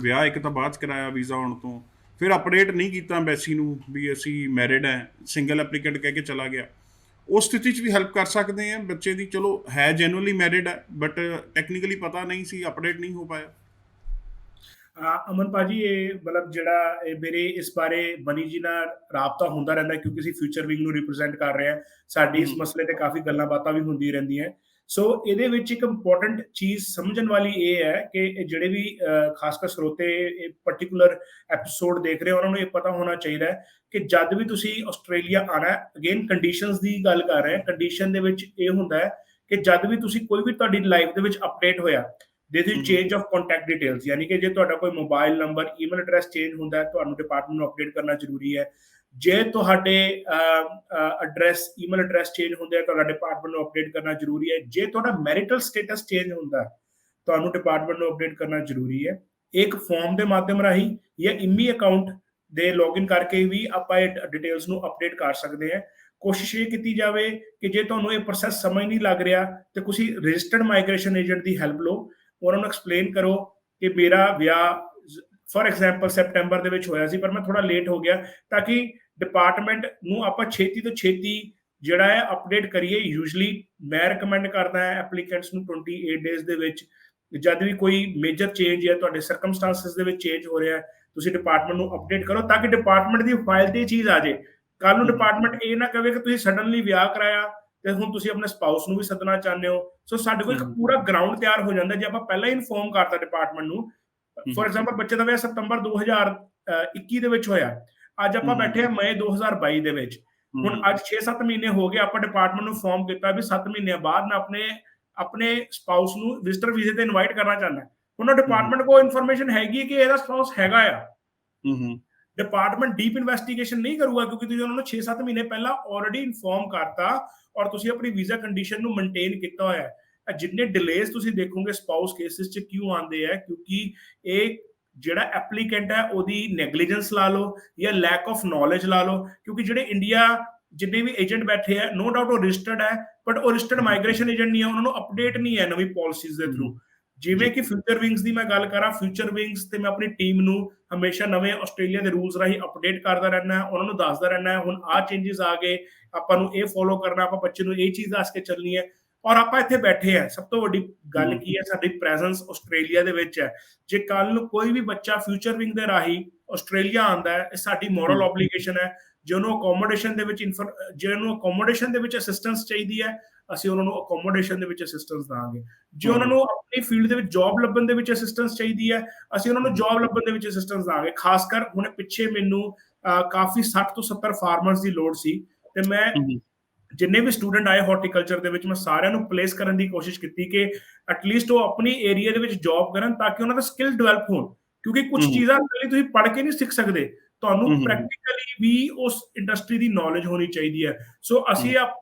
ਵਿਆਹ ਇੱਕ ਤਾਂ ਬਾਅਦ 'ਚ ਕਰਾਇਆ ਵੀਜ਼ਾ ਆਉਣ ਤੋਂ, ਫਿਰ ਅਪਡੇਟ ਨਹੀਂ ਕੀਤਾ ਐਮਬੈਸੀ ਨੂੰ ਵੀ ਅਸੀਂ ਮੈਰਿਡ ਹੈ, ਸਿੰਗਲ ਐਪਲੀਕੈਂਟ ਕਹਿ ਕੇ ਚਲਾ ਗਿਆ। ਉਸ ਸਥਿਤੀ 'ਚ ਵੀ ਹੈਲਪ ਕਰ ਸਕਦੇ ਆ ਬੱਚੇ ਦੀ। ਚਲੋ ਹੈ ਜੈਨੂਅਲੀ ਮੈਰਿਡ ਹੈ, ਬਟ ਟੈਕਨੀਕਲੀ ਪਤਾ ਨਹੀਂ ਸੀ, ਅਪਡੇਟ ਨਹੀਂ ਹੋ ਪਾਇਆ। ਅਮਨ ਭਾਜੀ, ਇਹ ਮਤਲਬ ਜਿਹੜਾ ਮੇਰੇ ਇਸ ਬਾਰੇ ਬਨੀ ਜੀ ਨਾਲ ਰਾਬਤਾ ਹੁੰਦਾ ਰਹਿੰਦਾ, ਕਿਉਂਕਿ ਅਸੀਂ ਫਿਊਚਰ ਵਿੰਗ ਨੂੰ ਰਿਪਰੈਜ਼ੈਂਟ ਕਰ ਰਹੇ ਹਾਂ। ਸਾਡੀ ਇਸ ਮਸਲੇ ਤੇ ਕਾਫੀ ਗੱਲਾਂ ਬਾਤਾਂ ਵੀ ਹੁੰਦੀਆਂ ਰਹਿੰਦੀਆਂ। ਸੋ ਇਹਦੇ ਵਿੱਚ ਇੱਕ ਇੰਪੋਰਟੈਂਟ ਚੀਜ਼ ਸਮਝਣ ਵਾਲੀ ਇਹ ਹੈ ਕਿ ਜਿਹੜੇ ਵੀ ਖਾਸ ਕਰ ਸਰੋਤੇ ਇਹ ਪਰਟੀਕੂਲਰ ਐਪੀਸੋਡ ਦੇਖ ਰਹੇ ਹੋ, ਉਹਨਾਂ ਨੂੰ ਇਹ ਪਤਾ ਹੋਣਾ ਚਾਹੀਦਾ ਹੈ ਕਿ ਜਦ ਵੀ ਤੁਸੀਂ ਆਸਟ੍ਰੇਲੀਆ ਆਉਣਾ, ਅਗੇਨ ਕੰਡੀਸ਼ਨਸ ਦੀ ਗੱਲ ਕਰ ਰਹੇ ਹਾਂ, ਕੰਡੀਸ਼ਨ ਦੇ ਵਿੱਚ ਇਹ ਹੁੰਦਾ ਹੈ ਕਿ ਜਦ ਵੀ ਤੁਸੀਂ ਕੋਈ ਵੀ ਤੁਹਾਡੀ ਲਾਈਫ ਦੇ ਵਿੱਚ ਅਪਡੇਟ ਹੋਇਆ, this is change of contact details, ਯਾਨੀ ਕਿ ਜੇ ਤੁਹਾਡਾ ਕੋਈ mobile number, email address change ਹੁੰਦਾ ਹੈ, ਤੁਹਾਨੂੰ ਡਿਪਾਰਟਮੈਂਟ ਨੂੰ ਅਪਡੇਟ ਕਰਨਾ ਜ਼ਰੂਰੀ ਹੈ। ਜੇ ਤੁਹਾਡੇ ਐਡਰੈਸ, ਈਮੇਲ ਐਡਰੈਸ ਚੇਂਜ ਹੁੰਦੇ ਆ, ਤੁਹਾਡਾ ਡਿਪਾਰਟਮੈਂਟ ਨੂੰ ਅਪਡੇਟ ਕਰਨਾ ਜ਼ਰੂਰੀ ਹੈ। ਜੇ ਤੁਹਾਡਾ ਮੈਰਿਟਲ ਸਟੇਟਸ ਚੇਂਜ ਹੁੰਦਾ, ਤੁਹਾਨੂੰ ਡਿਪਾਰਟਮੈਂਟ ਨੂੰ ਅਪਡੇਟ ਕਰਨਾ ਜ਼ਰੂਰੀ ਹੈ। ਇੱਕ ਫਾਰਮ ਦੇ ਮਾਧਿਅਮ ਰਾਹੀਂ ਜਾਂ ਇਮੀ ਅਕਾਊਂਟ ਦੇ ਲੌਗਇਨ ਕਰਕੇ ਵੀ ਆਪਾਂ ਇਹ ਡਿਟੇਲਸ ਨੂੰ ਅਪਡੇਟ ਕਰ ਸਕਦੇ ਹਾਂ। ਕੋਸ਼ਿਸ਼ ਇਹ ਕੀਤੀ ਜਾਵੇ ਕਿ ਜੇ ਤੁਹਾਨੂੰ ਇਹ ਪ੍ਰੋਸੈਸ ਸਮਝ ਨਹੀਂ ਲੱਗ ਰਿਹਾ ਤੇ ਤੁਸੀਂ ਰਜਿਸਟਰਡ ਮਾਈਗ੍ਰੇਸ਼ਨ ਏਜੰਟ ਦੀ ਹੈਲਪ ਲਓ, ਉਹਨਾਂ ਨੂੰ ਐਕਸਪਲੇਨ ਕਰੋ ਕਿ ਮੇਰਾ ਵਿਆਹ ਫॉर ਐਗਜ਼ਾਮਪਲ ਸੈਪਟੈਂਬਰ ਦੇ ਵਿੱਚ ਹੋਇਆ ਸੀ, ਪਰ ਮੈਂ ਥੋੜਾ ਲੇਟ ਹੋ ਗਿਆ, ਤਾਂ ਕਿ ਡਿਪਾਰਟਮੈਂਟ ਨੂੰ ਆਪਾਂ ਛੇਤੀ ਤੋਂ ਛੇਤੀ ਜਿਹੜਾ ਹੈ ਅਪਡੇਟ ਕਰੀਏ। ਯੂਜੂਅਲੀ ਮੈਂ ਰਿਕਮੈਂਡ ਕਰਦਾ ਹਾਂ ਐਪਲੀਕੈਂਟਸ ਨੂੰ 28 ਡੇਜ਼ ਦੇ ਵਿੱਚ, ਜਦ ਵੀ ਕੋਈ ਮੇਜਰ ਚੇਂਜ ਜਾਂ ਤੁਹਾਡੇ ਸਰਕਮਸਟੈਂਸਸ ਦੇ ਵਿੱਚ ਚੇਂਜ ਹੋ ਰਿਹਾ ਹੈ, ਤੁਸੀਂ ਡਿਪਾਰਟਮੈਂਟ ਨੂੰ ਅਪਡੇਟ ਕਰੋ ਤਾਂ ਕਿ ਡਿਪਾਰਟਮੈਂਟ ਦੀ ਫਾਈਲ ਤੇ ਇਹ ਚੀਜ਼ ਆ ਜਾਏ। ਕੱਲ ਨੂੰ ਡਿਪਾਰਟਮੈਂਟ ਇਹ ਨਾ ਕਹੇ ਕਿ ਤੁਸੀਂ ਸਡਨਲੀ ਵਿਆਹ ਕਰਾਇਆ ਤੇ ਹੁਣ ਤੁਸੀਂ ਆਪਣੇ ਸਪਾਊਸ ਨੂੰ ਵੀ ਸੱਦਣਾ ਚਾਹੁੰਦੇ ਹੋ। ਸੋ ਸਾਡੇ ਕੋਲ ਇੱਕ ਪੂਰਾ ਗਰਾਊਂਡ ਤਿਆਰ ਹੋ ਜਾਂਦਾ ਜੇ ਆਪਾਂ ਪਹਿਲਾਂ ਹੀ ਇਨਫੋਰਮ ਕਰਤਾ ਡਿਪਾਰਟਮੈਂਟ ਨੂੰ। ਫॉर ਐਗਜ਼ਾਮਪਲ ਬੱਚੇ ਦਾ ਵਿਆਹ ਸਤੰਬਰ 2021 ਦੇ ਵਿੱਚ ਹੋਇਆ, ਅੱਜ ਆਪਾਂ ਬੈਠੇ ਹਾਂ ਮਈ 2022 ਦੇ ਵਿੱਚ, ਹੁਣ ਅੱਜ 6-7 ਮਹੀਨੇ ਹੋ ਗਏ, ਆਪਾਂ ਡਿਪਾਰਟਮੈਂਟ ਨੂੰ ਇਨਫੋਰਮ ਕੀਤਾ ਵੀ 7 ਮਹੀਨਿਆਂ ਬਾਅਦ ਮੈਂ ਆਪਣੇ ਸਪਾਊਸ ਨੂੰ ਵਿਜ਼ਟਰ ਵੀਜ਼ੇ ਤੇ ਇਨਵਾਈਟ ਕਰਨਾ ਚਾਹੁੰਦਾ। ਹੁਣ ਡਿਪਾਰਟਮੈਂਟ ਕੋਲ ਇਨਫੋਰਮੇਸ਼ਨ ਹੈਗੀ ਕਿ ਇਹਦਾ ਸਪਾਊਸ ਹੈਗਾ ਆ। ਡਿਪਾਰਟਮੈਂਟ ਡੀਪ ਇਨਵੈਸਟੀਗੇਸ਼ਨ ਨਹੀਂ ਕਰੂਗਾ ਕਿਉਂਕਿ ਤੁਸੀਂ ਉਹਨਾਂ ਨੂੰ 6-7 ਮਹੀਨੇ ਪਹਿਲਾਂ ਆਲਰੇਡੀ ਇਨਫੋਰਮ ਕਰਤਾ ਔਰ ਤੁਸੀਂ ਆਪਣੀ ਵੀਜ਼ਾ ਕੰਡੀਸ਼ਨ ਨੂੰ ਮੇਨਟੇਨ ਕੀਤਾ ਹੋਇਆ ਹੈ। ਜਿੰਨੇ ਡਿਲੇਸ ਤੁਸੀਂ ਦੇਖੋਗੇ ਸਪਾਊਸ ਕੇਸਿਸ 'ਚ ਕਿਉਂ ਆਉਂਦੇ ਆ, ਕਿਉਂਕਿ ਇਹ ਜਿਹੜਾ ਐਪਲੀਕੈਂਟ ਹੈ ਉਹਦੀ ਨੈਗਲੀਜੈਂਸ ਲਾ ਲਓ ਜਾਂ ਲੈਕ ਆਫ ਨੌਲੇਜ ਲਾ ਲਓ, ਕਿਉਂਕਿ ਜਿਹੜੇ ਇੰਡੀਆ ਜਿੰਨੇ ਵੀ ਏਜੰਟ ਬੈਠੇ ਆ, ਨੋ ਡਾਊਟ ਉਹ ਰਜਿਸਟਰਡ ਹੈ, ਬਟ ਉਹ ਰਜਿਸਟਰਡ ਮਾਈਗ੍ਰੇਸ਼ਨ ਏਜੰਟ ਨਹੀਂ ਹੈ, ਉਹਨਾਂ ਨੂੰ ਅਪਡੇਟ ਨਹੀਂ ਹੈ ਨਵੀਂ ਪਾਲਿਸੀਜ਼ ਦੇ ਥਰੂ। ਜਿਵੇਂ ਕਿ ਫਿਊਚਰ ਵਿੰਗਸ ਦੀ ਮੈਂ ਗੱਲ ਕਰਾਂ, ਫਿਊਚਰ ਵਿੰਗਸ ਤੇ ਮੈਂ ਆਪਣੀ ਟੀਮ ਨੂੰ ਹਮੇਸ਼ਾ ਨਵੇਂ ਆਸਟ੍ਰੇਲੀਆ ਦੇ ਰੂਲਸ ਰਾਹੀਂ ਅਪਡੇਟ ਕਰਦਾ ਰਹਿਣਾ ਹੈ, ਉਹਨਾਂ ਨੂੰ ਦੱਸਦਾ ਰਹਿਣਾ ਹੈ ਹੁਣ ਆਹ ਚੇਂਜਸ ਆ ਗਏ, ਆਪਾਂ ਨੂੰ ਇਹ ਫੋਲੋ ਕਰਨਾ, ਆਪਾਂ ਬੱਚੇ ਨੂੰ ਇਹ ਚੀਜ਼ ਦੱਸ ਕੇ ਚੱਲਣੀ ਹੈ। ਔਰ ਆਪਾਂ ਇੱਥੇ ਬੈਠੇ ਆ, ਸਭ ਤੋਂ ਵੱਡੀ ਗੱਲ ਕੀ ਹੈ, ਸਾਡੀ ਪ੍ਰੈਜ਼ੈਂਸ ਆਸਟ੍ਰੇਲੀਆ ਦੇ ਵਿੱਚ ਹੈ। ਜੇ ਕੱਲ ਨੂੰ ਕੋਈ ਵੀ ਬੱਚਾ ਫਿਊਚਰ ਵਿੰਗ ਦੇ ਰਾਹੀਂ ਆਸਟ੍ਰੇਲੀਆ ਆਉਂਦਾ ਹੈ, ਇਹ ਸਾਡੀ ਮੋਰਲ ਆਬਲੀਗੇਸ਼ਨ ਹੈ। ਜੇ ਉਹਨੂੰ ਅਕੋਮੋਡੇਸ਼ਨ ਦੇ ਵਿੱਚ ਅਸਿਸਟੈਂਸ ਚਾਹੀਦੀ ਹੈ, ਅਸੀਂ ਉਹਨਾਂ ਨੂੰ ਅਕੋਮੋਡੇਸ਼ਨ ਦੇ ਵਿੱਚ ਅਸਿਸਟੈਂਸ ਦਾਂਗੇ। ਜੇ ਉਹਨਾਂ ਨੂੰ ਆਪਣੀ ਫੀਲਡ ਦੇ ਵਿੱਚ ਜੌਬ ਲੱਭਣ ਦੇ ਵਿੱਚ ਅਸਿਸਟੈਂਸ ਚਾਹੀਦੀ ਹੈ, ਅਸੀਂ ਉਹਨਾਂ ਨੂੰ ਜੌਬ ਲੱਭਣ ਦੇ ਵਿੱਚ ਅਸਿਸਟੈਂਸ ਦਾਂਗੇ। ਖਾਸ ਕਰ ਹੁਣ ਪਿੱਛੇ ਮੈਨੂੰ ਕਾਫੀ 60 ਤੋਂ 70 ਫਾਰਮਰਸ ਦੀ ਲੋੜ ਸੀ ਤੇ ਮੈਂ ਜਿੰਨੇ ਵੀ ਸਟੂਡੈਂਟ ਆਏ ਹਾਰਟੀਕਲਚਰ ਦੇ ਵਿੱਚ, ਮੈਂ ਸਾਰਿਆਂ ਨੂੰ ਪਲੇਸ ਕਰਨ ਦੀ ਕੋਸ਼ਿਸ਼ ਕੀਤੀ ਕਿ ਐਟਲੀਸਟ ਉਹ ਆਪਣੀ ਏਰੀਆ ਦੇ ਵਿੱਚ ਜੌਬ ਕਰਨ ਤਾਂ ਕਿ ਉਹਨਾਂ ਦਾ ਸਕਿੱਲ ਡਿਵੈਲਪ ਹੋਣ, ਕਿਉਂਕਿ ਕੁਝ ਚੀਜ਼ਾਂ ਤੁਸੀਂ ਪੜ੍ਹ ਕੇ ਨਹੀਂ ਸਿੱਖ ਸਕਦੇ, ਤੁਹਾਨੂੰ ਪ੍ਰੈਕਟੀਕਲੀ ਵੀ ਉਸ ਇੰਡਸਟਰੀ ਦੀ ਨੌਲੇਜ ਹੋਣੀ ਚਾਹੀਦੀ ਹੈ। ਸੋ ਅਸੀਂ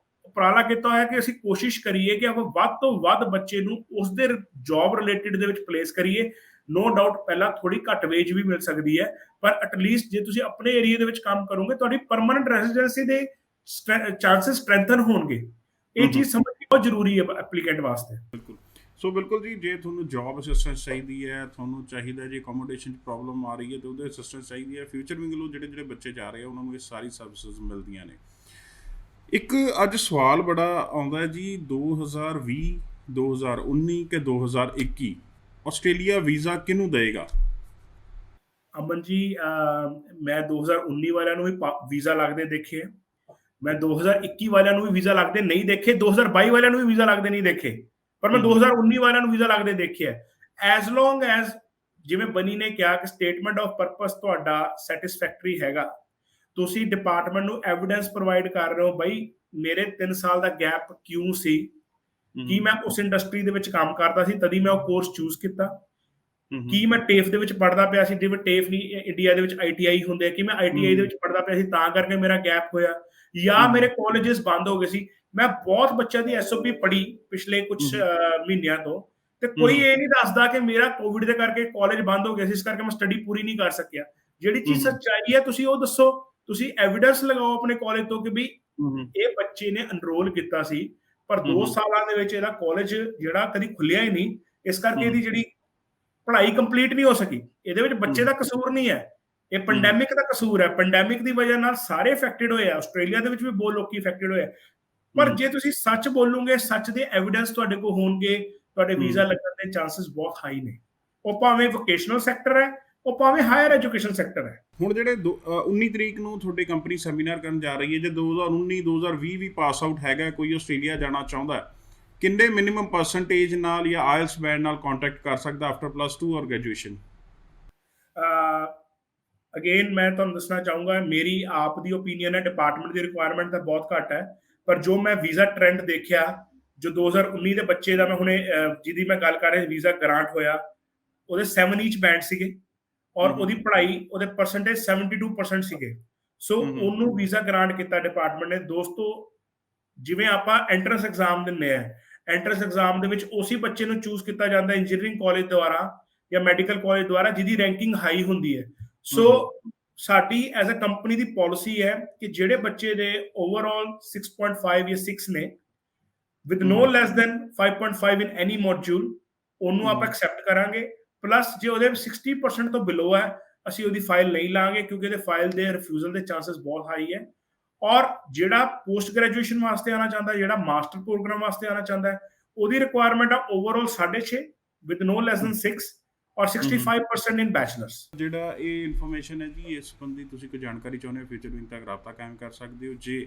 ਉਪਰਾਲਾ ਕੀਤਾ ਹੋਇਆ ਕਿ ਅਸੀਂ ਕੋਸ਼ਿਸ਼ ਕਰੀਏ ਕਿ ਆਪਾਂ ਵੱਧ ਤੋਂ ਵੱਧ ਬੱਚੇ ਨੂੰ ਉਸਦੇ ਜੌਬ ਰਿਲੇਟਿਡ ਦੇ ਵਿੱਚ ਪਲੇਸ ਕਰੀਏ। ਨੋ ਡਾਊਟ ਪਹਿਲਾਂ ਥੋੜੀ ਘੱਟ ਵੇਜ ਵੀ ਮਿਲ ਸਕਦੀ ਹੈ, ਪਰ ਐਟਲੀਸਟ ਜੇ ਤੁਸੀਂ ਆਪਣੇ ਏਰੀਆ ਦੇ ਵਿੱਚ ਕੰਮ ਕਰੋਗੇ, ਤੁਹਾਡੀ ਪਰਮਾਨੈਂਟ ਰੈਜ਼ੀਡੈਂਸੀ ਦੇ ਚਾਂਸਸ ਸਟਰੈਂਥਨ ਹੋਣਗੇ। ਇਹ ਚੀਜ਼ ਸਮਝਣੀ ਬਹੁਤ ਜ਼ਰੂਰੀ ਹੈ ਐਪਲੀਕੈਂਟ ਵਾਸਤੇ। ਬਿਲਕੁਲ। ਸੋ ਬਿਲਕੁਲ ਜੀ, ਜੇ ਤੁਹਾਨੂੰ ਜੌਬ ਅਸਿਸਟੈਂਸ ਚਾਹੀਦੀ ਹੈ, ਤੁਹਾਨੂੰ ਚਾਹੀਦਾ ਜੇ ਅਕੋਮੋਡੇਸ਼ਨ 'ਚ ਪ੍ਰੋਬਲਮ ਆ ਰਹੀ ਹੈ ਤਾਂ ਉਹਦੇ ਅਸਿਸਟੈਂਸ ਚਾਹੀਦੀ ਹੈ, ਫਿਊਚਰ ਵਿੰਗ ਨੂੰ ਜਿਹੜੇ ਬੱਚੇ ਜਾ ਰਹੇ ਆ ਉਹਨਾਂ ਨੂੰ ਇਹ ਸਾਰੀ ਸਰਵਿਸਿਜ਼ ਮਿਲਦੀਆਂ ਨੇ। ਇੱਕ ਅੱਜ ਸਵਾਲ ਬੜਾ ਆਉਂਦਾ ਹੈ ਜੀ, 2020, 2019 ਕਿ 2021 ਆਸਟ੍ਰੇਲੀਆ ਵੀਜ਼ਾ ਕਿਹਨੂੰ ਦੇਗਾ? ਅਮਨ ਜੀ, ਮੈਂ 2019 ਵਾਲਿਆਂ ਨੂੰ ਵੀ ਵੀਜ਼ਾ ਲੱਗਦੇ ਦੇਖੇ, ਮੈਂ 2021 ਵਾਲਿਆਂ ਨੂੰ ਵੀ ਵੀਜ਼ਾ ਲੱਗਦੇ ਨਹੀਂ ਦੇਖੇ, 2022 ਵਾਲਿਆਂ ਨੂੰ ਵੀ ਵੀਜ਼ਾ ਲੱਗਦੇ ਨਹੀਂ ਦੇਖੇ, ਪਰ ਮੈਂ 2019 ਵਾਲਿਆਂ ਨੂੰ ਵੀਜ਼ਾ ਲੱਗਦੇ ਦੇਖਿਆ। ਐਜ਼ ਲੌਂਗ ਐਜ਼ ਜਿਵੇਂ ਬਨੀ ਨੇ ਕਿਹਾ ਕਿ ਸਟੇਟਮੈਂਟ ਆਫ ਪਰਪਸ ਤੁਹਾਡਾ ਸੈਟਿਸਫੈਕਟਰੀ ਹੈਗਾ, ਤੁਸੀਂ ਡਿਪਾਰਟਮੈਂਟ ਨੂੰ ਐਵੀਡੈਂਸ ਪ੍ਰੋਵਾਈਡ ਕਰ ਰਹੇ ਹੋ, ਬਈ ਮੇਰੇ 3 ਸਾਲ ਦਾ ਗੈਪ ਕਿਉਂ ਸੀ, ਕੀ ਮੈਂ ਉਸ ਇੰਡਸਟਰੀ ਦੇ ਵਿੱਚ ਕੰਮ ਕਰਦਾ ਸੀ ਤਦੀ ਮੈਂ ਉਹ ਕੋਰਸ ਚੂਜ਼ ਕੀਤਾ, ਕੀ ਮੈਂ ਟੇਫ ਦੇ ਵਿੱਚ ਪੜ੍ਹਦਾ ਪਿਆ ਸੀ, ਜਿਵੇਂ ਟੇਫ ਨਹੀਂ ਇੰਡੀਆ ਦੇ ਵਿੱਚ ITI ਹੁੰਦੇ, ਕਿ ਮੈਂ ITI ਦੇ ਵਿੱਚ ਪੜ੍ਹਦਾ ਪਿਆ ਸੀ ਤਾਂ ਕਰਕੇ ਮੇਰਾ ਗੈਪ ਹੋਇਆ, ਜਾਂ ਮੇਰੇ ਕਾਲਜਸ ਬੰਦ ਹੋ ਗਏ ਸੀ। ਮੈਂ ਬਹੁਤ ਬੱਚਿਆਂ ਦੀ SOP ਪੜ੍ਹੀ ਪਿਛਲੇ ਕੁਝ ਮਹੀਨਿਆਂ ਤੋਂ, ਤੇ ਕੋਈ ਇਹ ਨਹੀਂ ਦੱਸਦਾ ਕਿ ਮੇਰਾ ਕੋਵਿਡ ਦੇ ਕਰਕੇ ਕਾਲਜ ਬੰਦ ਹੋ ਗਿਆ ਸੀ, ਇਸ ਕਰਕੇ ਮੈਂ ਸਟੱਡੀ ਪੂਰੀ ਨਹੀਂ ਕਰ ਸਕਿਆ। ਜਿਹੜੀ ਚੀਜ਼ ਸੱਚਾਈ ਹੈ ਤੁਸੀਂ ਉਹ ਦੱਸੋ, ਤੁਸੀਂ ਐਵੀਡੈਂਸ ਲਗਾਓ ਆਪਣੇ ਕਾਲਜ ਤੋਂ ਕਿ ਵੀ ਇਹ ਬੱਚੇ ਨੇ ਐਨਰੋਲ ਕੀਤਾ ਸੀ, ਪਰ 2 ਸਾਲਾਂ ਦੇ ਵਿੱਚ ਇਹਦਾ ਕਾਲਜ ਜਿਹੜਾ ਕਦੀ ਖੁੱਲਿਆ ਹੀ ਨਹੀਂ, ਇਸ ਕਰਕੇ ਇਹਦੀ ਜਿਹੜੀ ਪੜ੍ਹਾਈ ਕੰਪਲੀਟ ਨਹੀਂ ਹੋ ਸਕੀ। ਇਹਦੇ ਵਿੱਚ ਬੱਚੇ ਦਾ ਕਸੂਰ ਨਹੀਂ ਹੈ, ਇਹ ਪੈਂਡੈਮਿਕ ਦਾ ਕਸੂਰ ਹੈ। ਪੈਂਡੈਮਿਕ ਦੀ ਵਜ੍ਹਾ ਨਾਲ ਸਾਰੇ ਅਫੈਕਟਡ ਹੋਏ ਆ, ਆਸਟ੍ਰੇਲੀਆ ਦੇ ਵਿੱਚ ਵੀ ਬਹੁਤ ਲੋਕੀ ਅਫੈਕਟਡ ਹੋਏ ਆ, ਪਰ ਜੇ ਤੁਸੀਂ ਸੱਚ ਬੋਲੋਗੇ, ਸੱਚ ਦੇ ਐਵੀਡੈਂਸ ਤੁਹਾਡੇ ਕੋਲ ਹੋਣਗੇ, ਤੁਹਾਡੇ ਵੀਜ਼ਾ ਲੱਗਣ ਦੇ ਚਾਂਸਸ ਬਹੁਤ ਹਾਈ ਨੇ। ਉਹ ਭਾਵੇਂ ਵੋਕੇਸ਼ਨਲ ਸੈਕਟਰ ਹੈ, ਉਹ ਭਾਵੇਂ ਹਾਇਰ ਐਜੂਕੇਸ਼ਨ ਸੈਕਟਰ ਹੈ। ਹੁਣ ਜਿਹੜੇ 19 ਤਰੀਕ ਨੂੰ ਤੁਹਾਡੀ ਕੰਪਨੀ ਸੈਮੀਨਾਰ ਕਰਨ ਜਾ ਰਹੀ ਹੈ, ਜੇ 2019 2020 ਵੀ ਪਾਸ ਆਊਟ ਹੈਗਾ, ਕੋਈ ਆਸਟ੍ਰੇਲੀਆ ਜਾਣਾ ਚਾਹੁੰਦਾ, ਕਿੰਨੇ ਮਿਨੀਮਮ ਪਰਸੈਂਟੇਜ ਨਾਲ ਜਾਂ ਆਇਲਸ ਬੈਂਡ ਨਾਲ ਕੰਟੈਕਟ ਕਰ ਸਕਦਾ ਆਫਟਰ +2 ਔਰ ਗ੍ਰੈਜੂਏਸ਼ਨ? ਅਗੇਨ ਮੈਂ ਤੁਹਾਨੂੰ ਦੱਸਣਾ ਚਾਹੂੰਗਾ, ਮੇਰੀ ਆਪ ਦੀ ਓਪੀਨੀਅਨ ਹੈ, ਡਿਪਾਰਟਮੈਂਟ ਦੀ ਰਿਕੁਆਇਰਮੈਂਟ ਤਾਂ ਬਹੁਤ ਘੱਟ ਹੈ, ਪਰ ਜੋ ਮੈਂ ਵੀਜ਼ਾ ਟ੍ਰੈਂਡ ਦੇਖਿਆ, ਜੋ 2019 ਦੇ ਬੱਚੇ ਦਾ ਮੈਂ ਹੁਣੇ ਜਿਹਦੀ ਮੈਂ ਗੱਲ ਕਰ ਰਿਹਾ ਵੀਜ਼ਾ ਗ੍ਰਾਂਟ ਹੋਇਆ, ਉਹਦੇ 7 ਈਚ ਬੈਂਡ ਸੀਗੇ ਔਰ ਉਹਦੀ ਪੜ੍ਹਾਈ, ਉਹਦੇ ਪਰਸੈਂਟੇਜ 72% ਸੀਗੇ। ਸੋ ਉਹਨੂੰ ਵੀਜ਼ਾ ਗ੍ਰਾਂਟ ਕੀਤਾ ਡਿਪਾਰਟਮੈਂਟ ਨੇ। ਦੋਸਤੋ, ਜਿਵੇਂ ਆਪਾਂ ਐਂਟਰੈਂਸ ਐਗਜ਼ਾਮ ਦਿੰਦੇ ਆ, ਐਂਟਰੈਂਸ ਐਗਜ਼ਾਮ ਦੇ ਵਿੱਚ ਉਸੇ ਬੱਚੇ ਨੂੰ ਚੂਜ਼ ਕੀਤਾ ਜਾਂਦਾ ਇੰਜੀਨੀਅਰਿੰਗ ਕਾਲਜ ਦੁਆਰਾ ਜਾਂ ਮੈਡੀਕਲ ਕਾਲਜ ਦੁਆਰਾ ਜਿਹਦੀ ਰੈਂਕਿੰਗ ਹਾਈ ਹੁੰਦੀ ਹੈ। ਸੋ ਸਾਡੀ as a company the policy ਹੈ ਕਿ ਜਿਹੜੇ ਬੱਚੇ ਦੇ ਓਵਰਆਲ 6.5 ਜਾਂ 6 ਨੇ with no less than 5.5 in any module ਉਹਨੂੰ ਆਪਾਂ ਐਕਸੈਪਟ ਕਰਾਂਗੇ ਪਲੱਸ ਜੇ ਉਹਦੇ 60% ਤੋਂ ਬਿਲੋ ਹੈ ਅਸੀਂ ਉਹਦੀ ਫਾਈਲ ਨਹੀਂ ਲਾਂਗੇ ਕਿਉਂਕਿ ਉਹਦੇ ਫਾਈਲ ਦੇ ਰਿਫਿਊਜ਼ਲ ਦੇ ਚਾਂਸਸ ਬਹੁਤ ਹਾਈ ਹੈ ਔਰ ਜਿਹੜਾ ਪੋਸਟ ਗ੍ਰੈਜੂਏਸ਼ਨ ਵਾਸਤੇ ਆਉਣਾ ਚਾਹੁੰਦਾ ਜਿਹੜਾ ਮਾਸਟਰ ਪ੍ਰੋਗਰਾਮ ਵਾਸਤੇ ਆਉਣਾ ਚਾਹੁੰਦਾ ਉਹਦੀ ਰਿਕੁਆਇਰਮੈਂਟ ਆ overall 6.5 with no less than 6 ਔਰ 65% in bachelor's ਜਿਹੜਾ ਇਹ ਇਨਫੋਰਮੇਸ਼ਨ ਹੈ ਜੀ ਇਸ ਸੰਬੰਧੀ ਤੁਸੀਂ ਕੋਈ ਜਾਣਕਾਰੀ ਚਾਹੁੰਦੇ ਹੋ ਫਿਊਚਰ ਵਿੰਗ ਤੱਕ ਰਾਬਤਾ ਕਾਇਮ ਕਰ ਸਕਦੇ ਹੋ ਜੇ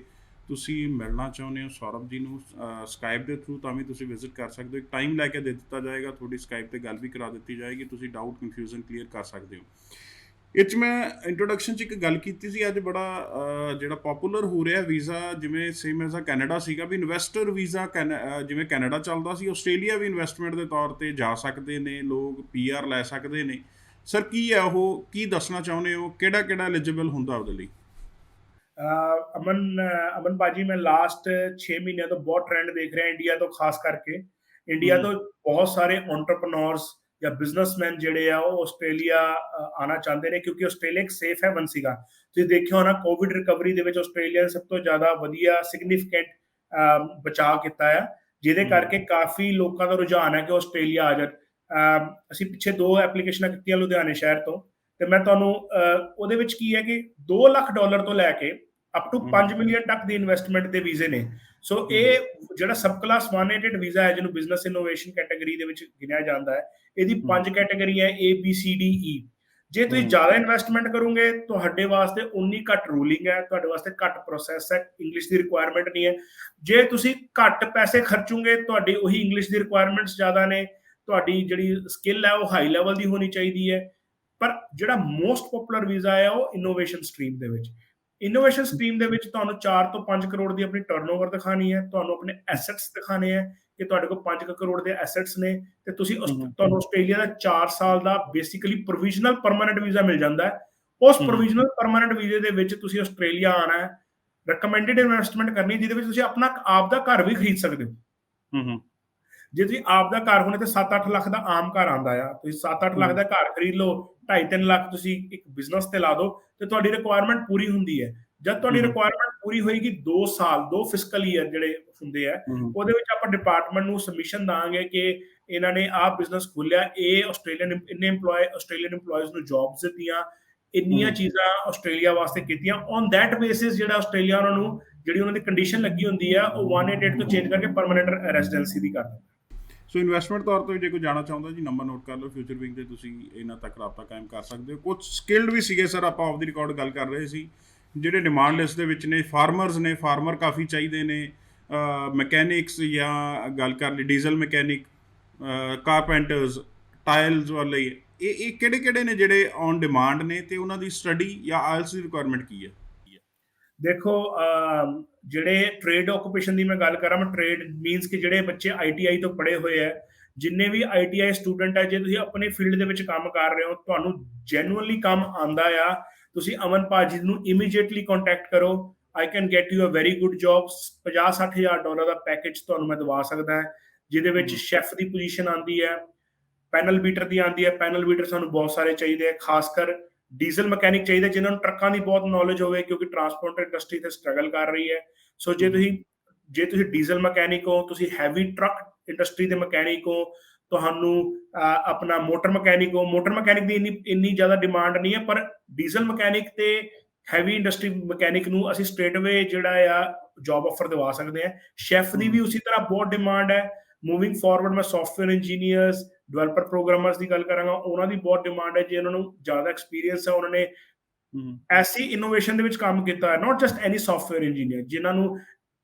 ਤੁਸੀਂ ਮਿਲਣਾ ਚਾਹੁੰਦੇ ਹੋ ਸੌਰਵ ਜੀ ਨੂੰ ਸਕਾਈਪ ਦੇ ਥਰੂ ਤਾਂ ਵੀ ਤੁਸੀਂ ਵਿਜ਼ਿਟ ਕਰ ਸਕਦੇ ਹੋ ਇੱਕ ਟਾਈਮ ਲੈ ਕੇ ਦੇ ਦਿੱਤਾ ਜਾਏਗਾ ਤੁਹਾਡੀ ਸਕਾਈਪ 'ਤੇ ਗੱਲ ਵੀ ਕਰਾ ਦਿੱਤੀ ਜਾਏਗੀ ਤੁਸੀਂ ਡਾਊਟ ਕਨਫਿਊਜ਼ਨ ਕਲੀਅਰ ਕਰ ਸਕਦੇ ਹੋ ਇਹ 'ਚ ਮੈਂ ਇੰਟਰੋਡਕਸ਼ਨ 'ਚ ਇੱਕ ਗੱਲ ਕੀਤੀ ਸੀ ਅੱਜ ਬੜਾ ਜਿਹੜਾ ਪੋਪੂਲਰ ਹੋ ਰਿਹਾ ਵੀਜ਼ਾ ਜਿਵੇਂ ਸੇਮ ਐਜ਼ ਆ ਕੈਨੇਡਾ ਸੀਗਾ ਵੀ ਇਨਵੈਸਟਰ ਵੀਜ਼ਾ ਜਿਵੇਂ ਕੈਨੇਡਾ ਚੱਲਦਾ ਸੀ ਆਸਟ੍ਰੇਲੀਆ ਵੀ ਇਨਵੈਸਟਮੈਂਟ ਦੇ ਤੌਰ ਤੇ ਜਾ ਸਕਦੇ ਨੇ ਲੋਕ PR ਲੈ ਸਕਦੇ ਨੇ ਸਰ ਕੀ ਹੈ ਉਹ ਕੀ ਦੱਸਣਾ ਚਾਹੁੰਦੇ ਹੋ ਕਿਹੜਾ ਐਲੀਜੀਬਲ ਹੁੰਦਾ ਉਹਦੇ ਲਈ ਅਮਨ ਭਾਜੀ ਮੈਂ ਲਾਸਟ 6 ਮਹੀਨਿਆਂ ਤੋਂ ਬਹੁਤ ਟ੍ਰੈਂਡ ਦੇਖ ਰਿਹਾ ਇੰਡੀਆ ਤੋਂ ਖਾਸ ਕਰਕੇ ਇੰਡੀਆ ਤੋਂ ਬਹੁਤ ਸਾਰੇ ਐਂਟਰਪ੍ਰੈਨਿਓਰਸ ਜਾਂ ਬਿਜ਼ਨਸਮੈਨ ਜਿਹੜੇ ਆ ਉਹ ਆਸਟ੍ਰੇਲੀਆ ਆਉਣਾ ਚਾਹੁੰਦੇ ਨੇ ਕਿਉਂਕਿ ਆਸਟ੍ਰੇਲੀਆ ਇੱਕ ਸੇਫ ਹੈਵਨ ਸੀਗਾ ਤੁਸੀਂ ਦੇਖਿਆ ਹੋਣਾ ਕੋਵਿਡ ਰਿਕਵਰੀ ਦੇ ਵਿੱਚ ਆਸਟ੍ਰੇਲੀਆ ਨੇ ਸਭ ਤੋਂ ਜ਼ਿਆਦਾ ਵਧੀਆ ਸਿਗਨੀਫੀਕੈਂਟ ਬਚਾਅ ਕੀਤਾ ਆ ਜਿਹਦੇ ਕਰਕੇ ਕਾਫੀ ਲੋਕਾਂ ਦਾ ਰੁਝਾਨ ਹੈ ਕਿ ਆਸਟ੍ਰੇਲੀਆ ਆ ਜਾਣ ਅਸੀਂ ਪਿੱਛੇ 2 ਐਪਲੀਕੇਸ਼ਨਾਂ ਕੀਤੀਆਂ ਲੁਧਿਆਣੇ ਸ਼ਹਿਰ ਤੋਂ ਤੇ ਮੈਂ ਤੁਹਾਨੂੰ ਉਹਦੇ ਵਿੱਚ ਕੀ ਹੈ ਕਿ $2 ਲੱਖ ਤੋਂ ਲੈ ਕੇ ਅਪ ਟੂ 5 ਮਿਲੀਅਨ ਤੱਕ ਦੀ ਇਨਵੈਸਟਮੈਂਟ ਦੇ ਵੀਜ਼ੇ ਨੇ ਸੋ ਇਹ ਜਿਹੜਾ ਸਬ ਕਲਾਸ 188 ਵੀਜ਼ਾ ਹੈ ਜਿਹਨੂੰ ਬਿਜ਼ਨਸ ਇਨੋਵੇਸ਼ਨ ਕੈਟਾਗਰੀ ਦੇ ਵਿੱਚ ਗਿਣਿਆ ਜਾਂਦਾ ਹੈ ਇਹਦੀ 5 ਕੈਟਾਗਰੀ ਹੈ ABCDE ਜੇ ਤੁਸੀਂ ਜ਼ਿਆਦਾ ਇਨਵੈਸਟਮੈਂਟ ਕਰੋਗੇ ਤੁਹਾਡੇ ਵਾਸਤੇ ਉਨੀ ਘੱਟ ਰੂਲਿੰਗ ਹੈ ਤੁਹਾਡੇ ਵਾਸਤੇ ਘੱਟ ਪ੍ਰੋਸੈਸ ਹੈ ਇੰਗਲਿਸ਼ ਦੀ ਰਿਕੁਆਇਰਮੈਂਟ ਨਹੀਂ ਹੈ ਜੇ ਤੁਸੀਂ ਘੱਟ ਪੈਸੇ ਖਰਚੋਗੇ ਤੁਹਾਡੀ ਉਹੀ ਇੰਗਲਿਸ਼ ਦੀ ਰਿਕੁਆਇਰਮੈਂਟਸ ਜ਼ਿਆਦਾ ਨੇ ਤੁਹਾਡੀ ਜਿਹੜੀ ਸਕਿੱਲ ਹੈ ਉਹ ਹਾਈ ਲੈਵਲ ਦੀ ਹੋਣੀ ਚਾਹੀਦੀ ਹੈ ਪਰ ਜਿਹੜਾ ਮੋਸਟ ਪਪੂਲਰ ਵੀਜ਼ਾ ਹੈ ਉਹ ਇਨੋਵੇਸ਼ਨ ਸਟਰੀਮ ਦੇ ਵਿੱਚ ਇਨੋਵੇਸ਼ਨ ਸਟਰੀਮ ਦੇ ਵਿੱਚ ਤੁਹਾਨੂੰ 4 ਤੋਂ 5 ਕਰੋੜ ਦੀ ਆਪਣੀ ਟਰਨਓਵਰ ਦਿਖਾਣੀ ਹੈ ਤੁਹਾਨੂੰ ਆਪਣੇ ਐਸੈਟਸ ਦਿਖਾਣੇ ਹੈ ਕਿ ਤੁਹਾਡੇ ਕੋਲ 5 ਕਰੋੜ ਦੇ ਐਸੈਟਸ ਨੇ ਤੇ ਤੁਸੀਂ ਤੁਹਾਨੂੰ ਆਸਟ੍ਰੇਲੀਆ ਦਾ 4 ਸਾਲ ਦਾ ਬੇਸਿਕਲੀ ਪ੍ਰੋਵੀਜ਼ਨਲ ਪਰਮਾਨੈਂਟ ਵੀਜ਼ਾ ਮਿਲ ਜਾਂਦਾ ਹੈ ਉਸ ਪ੍ਰੋਵੀਜ਼ਨਲ ਪਰਮਾਨੈਂਟ ਵੀਜ਼ੇ ਦੇ ਵਿੱਚ ਤੁਸੀਂ ਆਸਟ੍ਰੇਲੀਆ ਆਣਾ ਹੈ ਰეკਮੈਂਡਡ ਇਨਵੈਸਟਮੈਂਟ ਕਰਨੀ ਜਿਹਦੇ ਵਿੱਚ ਤੁਸੀਂ ਆਪਣਾ ਆਪ ਦਾ ਘਰ ਵੀ ਖਰੀਦ ਸਕਦੇ ਹੋ ਜੇ ਤੁਸੀਂ ਆਪ ਦਾ ਘਰ ਹੋਣੇ ਤੇ 7-8 ਲੱਖ ਦਾ ਆਮ ਘਰ ਆਉਂਦਾ ਆ ਤੁਸੀਂ 7-8 ਲੱਖ ਦਾ ਘਰ ਖਰੀਦ ਲਓ 2.5-3 ਲੱਖ ਤੁਸੀਂ ਇੱਕ ਬਿਜ਼ਨਸ ਤੇ ਲਾ ਦਿਓ ਤੇ ਤੁਹਾਡੀ ਰਿਕੁਆਇਰਮੈਂਟ ਪੂਰੀ ਹੁੰਦੀ ਹੈ ਜਦ ਤੁਹਾਡੀ ਰਿਕੁਆਇਰਮੈਂਟ ਪੂਰੀ ਹੋਏਗੀ 2 ਸਾਲ 2 ਫਿਸਕਲ ਈਅਰ ਜਿਹੜੇ ਹੁੰਦੇ ਆ ਉਹਦੇ ਵਿੱਚ ਆਪਾਂ ਡਿਪਾਰਟਮੈਂਟ ਨੂੰ ਸਬਮਿਸ਼ਨ ਦਾਂਗੇ ਕਿ ਇਹਨਾਂ ਨੇ ਆਹ ਬਿਜ਼ਨਸ ਖੋਲਿਆ ਇਹ ਆਸਟ੍ਰੇਲੀਅਨ EMPLOYEES ਨੂੰ ਜੌਬਸ ਦਿੱਤੀਆਂ ਇੰਨੀਆਂ ਚੀਜ਼ਾਂ ਆਸਟ੍ਰੇਲੀਆ ਵਾਸਤੇ ਕੀਤੀਆਂ ਔਨ ਦੈਟ ਬੇਸਿਸ ਜਿਹੜਾ ਆਸਟ੍ਰੇਲੀਆ ਉਹਨਾਂ ਨੂੰ ਜਿਹੜੀ ਉਹਨਾਂ ਦੀ ਕੰਡੀਸ਼ਨ ਲੱਗੀ ਹੁੰਦੀ ਆ ਉਹ 188 ਤੋਂ ਚੇਂਜ ਕਰਕੇ ਪਰਮਾਨੈਂਟ ਰੈਜ਼ੀਡੈਂਸੀ ਦੀ ਕਰ ਦਿੰਦਾ ਸੋ ਇਨਵੈਸਟਮੈਂਟ ਤੌਰ ਤੇ ਜੇ ਕੋਈ ਜਾਣਾ ਚਾਹੁੰਦਾ ਜੀ ਨੰਬਰ ਨੋਟ ਕਰ ਲਓ ਫਿਊਚਰ ਵਿੰਗ ਤੇ ਤੁਸੀਂ ਇਹਨਾਂ ਤੱਕ ਰਾਬਤਾ ਕਾਇਮ ਕਰ ਸਕਦੇ ਹੋ ਕੁਝ ਸਕਿਲਡ ਵੀ ਸੀਗੇ ਸਰ ਆਪਾਂ ਆਫ ਦੀ ਰਿਕਾਰਡ ਗੱਲ ਕਰ ਰਹੇ ਸੀ ਜਿਹੜੇ ਡਿਮਾਂਡ ਲਿਸਟ ਦੇ ਵਿੱਚ ਨੇ ਫਾਰਮਰ ਕਾਫੀ ਚਾਹੀਦੇ ਨੇ ਮਕੈਨਿਕਸ ਜਾਂ ਗੱਲ ਕਰ ਲਈ ਡੀਜ਼ਲ ਮਕੈਨਿਕ ਕਾਰਪੈਂਟਰਸ ਟਾਇਲਸ ਵਾਲੇ ਇਹ ਕਿਹੜੇ ਨੇ ਜਿਹੜੇ ਔਨ ਡਿਮਾਂਡ ਨੇ ਤੇ ਉਹਨਾਂ ਦੀ ਸਟੱਡੀ ਜਾਂ ਆਇਲਸ ਦੀ ਰਿਕੁਆਇਰਮੈਂਟ ਕੀ ਹੈ ਦੇਖੋ ਜਿਹੜੇ ਟ੍ਰੇਡ ਆਕੂਪੇਸ਼ਨ ਦੀ ਮੈਂ ਗੱਲ ਕਰਾਂ ਮੈਂ ਟ੍ਰੇਡ ਮੀਨਸ ਕਿ ਜਿਹੜੇ ਬੱਚੇ ITI ਤੋਂ ਪੜ੍ਹੇ ਹੋਏ ਹੈ ਜਿੰਨੇ ਵੀ ITI ਸਟੂਡੈਂਟ ਹੈ ਜੇ ਤੁਸੀਂ ਆਪਣੇ ਫੀਲਡ ਦੇ ਵਿੱਚ ਕੰਮ ਕਰ ਰਹੇ ਹੋ ਤੁਹਾਨੂੰ ਜੈਨੂਅਨਲੀ ਕੰਮ ਆਉਂਦਾ ਆ ਤੁਸੀਂ ਅਮਨ ਭਾਜੀ ਨੂੰ ਇਮੀਡੀਏਟਲੀ ਕੰਟੈਕਟ ਕਰੋ I can get you a very good job $50-60,000 the package ਤੁਹਾਨੂੰ ਮੈਂ ਦਵਾ ਸਕਦਾ ਹੈ ਜਿਹਦੇ ਵਿੱਚ ਸ਼ੈਫ ਦੀ ਪੋਜੀਸ਼ਨ ਆਉਂਦੀ ਹੈ ਪੈਨਲ ਬੀਟਰ ਦੀ ਆਉਂਦੀ ਹੈ ਪੈਨਲ ਬੀਟਰ ਸਾਨੂੰ ਬਹੁਤ ਸਾਰੇ ਚਾਹੀਦੇ ਆ ਖਾਸ ਕਰ ਡੀਜ਼ਲ ਮਕੈਨਿਕ ਚਾਹੀਦਾ ਜਿਨ੍ਹਾਂ ਨੂੰ ਟਰੱਕਾਂ ਦੀ ਬਹੁਤ ਨੌਲੇਜ ਹੋਵੇ ਕਿਉਂਕਿ ਟਰਾਂਸਪੋਰਟ ਇੰਡਸਟਰੀ ਤੇ ਸਟਰਗਲ ਕਰ ਰਹੀ ਹੈ ਸੋ ਜੇ ਤੁਸੀਂ ਡੀਜ਼ਲ ਮਕੈਨਿਕ ਹੋ ਤੁਸੀਂ ਹੈਵੀ ਟਰੱਕ ਇੰਡਸਟਰੀ ਦੇ ਮਕੈਨਿਕ ਹੋ ਤੁਹਾਨੂੰ ਆਪਣਾ ਮੋਟਰ ਮਕੈਨਿਕ ਦੀ ਇੰਨੀ ਜ਼ਿਆਦਾ ਡਿਮਾਂਡ ਨਹੀਂ ਹੈ ਪਰ ਡੀਜ਼ਲ ਮਕੈਨਿਕ ਤੇ ਹੈਵੀ ਇੰਡਸਟਰੀ ਮਕੈਨਿਕ ਨੂੰ ਅਸੀਂ ਸਟ੍ਰੇਟ ਅਵੇ ਜਿਹੜਾ ਆ ਜੌਬ ਆਫਰ ਦਿਵਾ ਸਕਦੇ ਹਾਂ ਸ਼ੈਫ ਦੀ ਵੀ ਉਸੇ ਤਰ੍ਹਾਂ ਬਹੁਤ ਡਿਮਾਂਡ ਹੈ ਮੂਵਿੰਗ ਫਾਰਵਰਡ ਮੈਂ ਸੌਫਟਵੇਅਰ ਇੰਜੀਨੀਅਰਸ ਡਿਵੈਲਪਰ ਪ੍ਰੋਗਰਾਮਰਸ ਦੀ ਗੱਲ ਕਰਾਂਗਾ ਉਹਨਾਂ ਦੀ ਬਹੁਤ ਡਿਮਾਂਡ ਹੈ ਜੇ ਉਹਨਾਂ ਨੂੰ ਜ਼ਿਆਦਾ ਐਕਸਪੀਰੀਅੰਸ ਹੈ ਉਹਨਾਂ ਨੇ ਐਸੀ ਇਨੋਵੇਸ਼ਨ ਦੇ ਵਿੱਚ ਕੰਮ ਕੀਤਾ ਹੈ not just any software engineer ਜਿਨ੍ਹਾਂ ਨੂੰ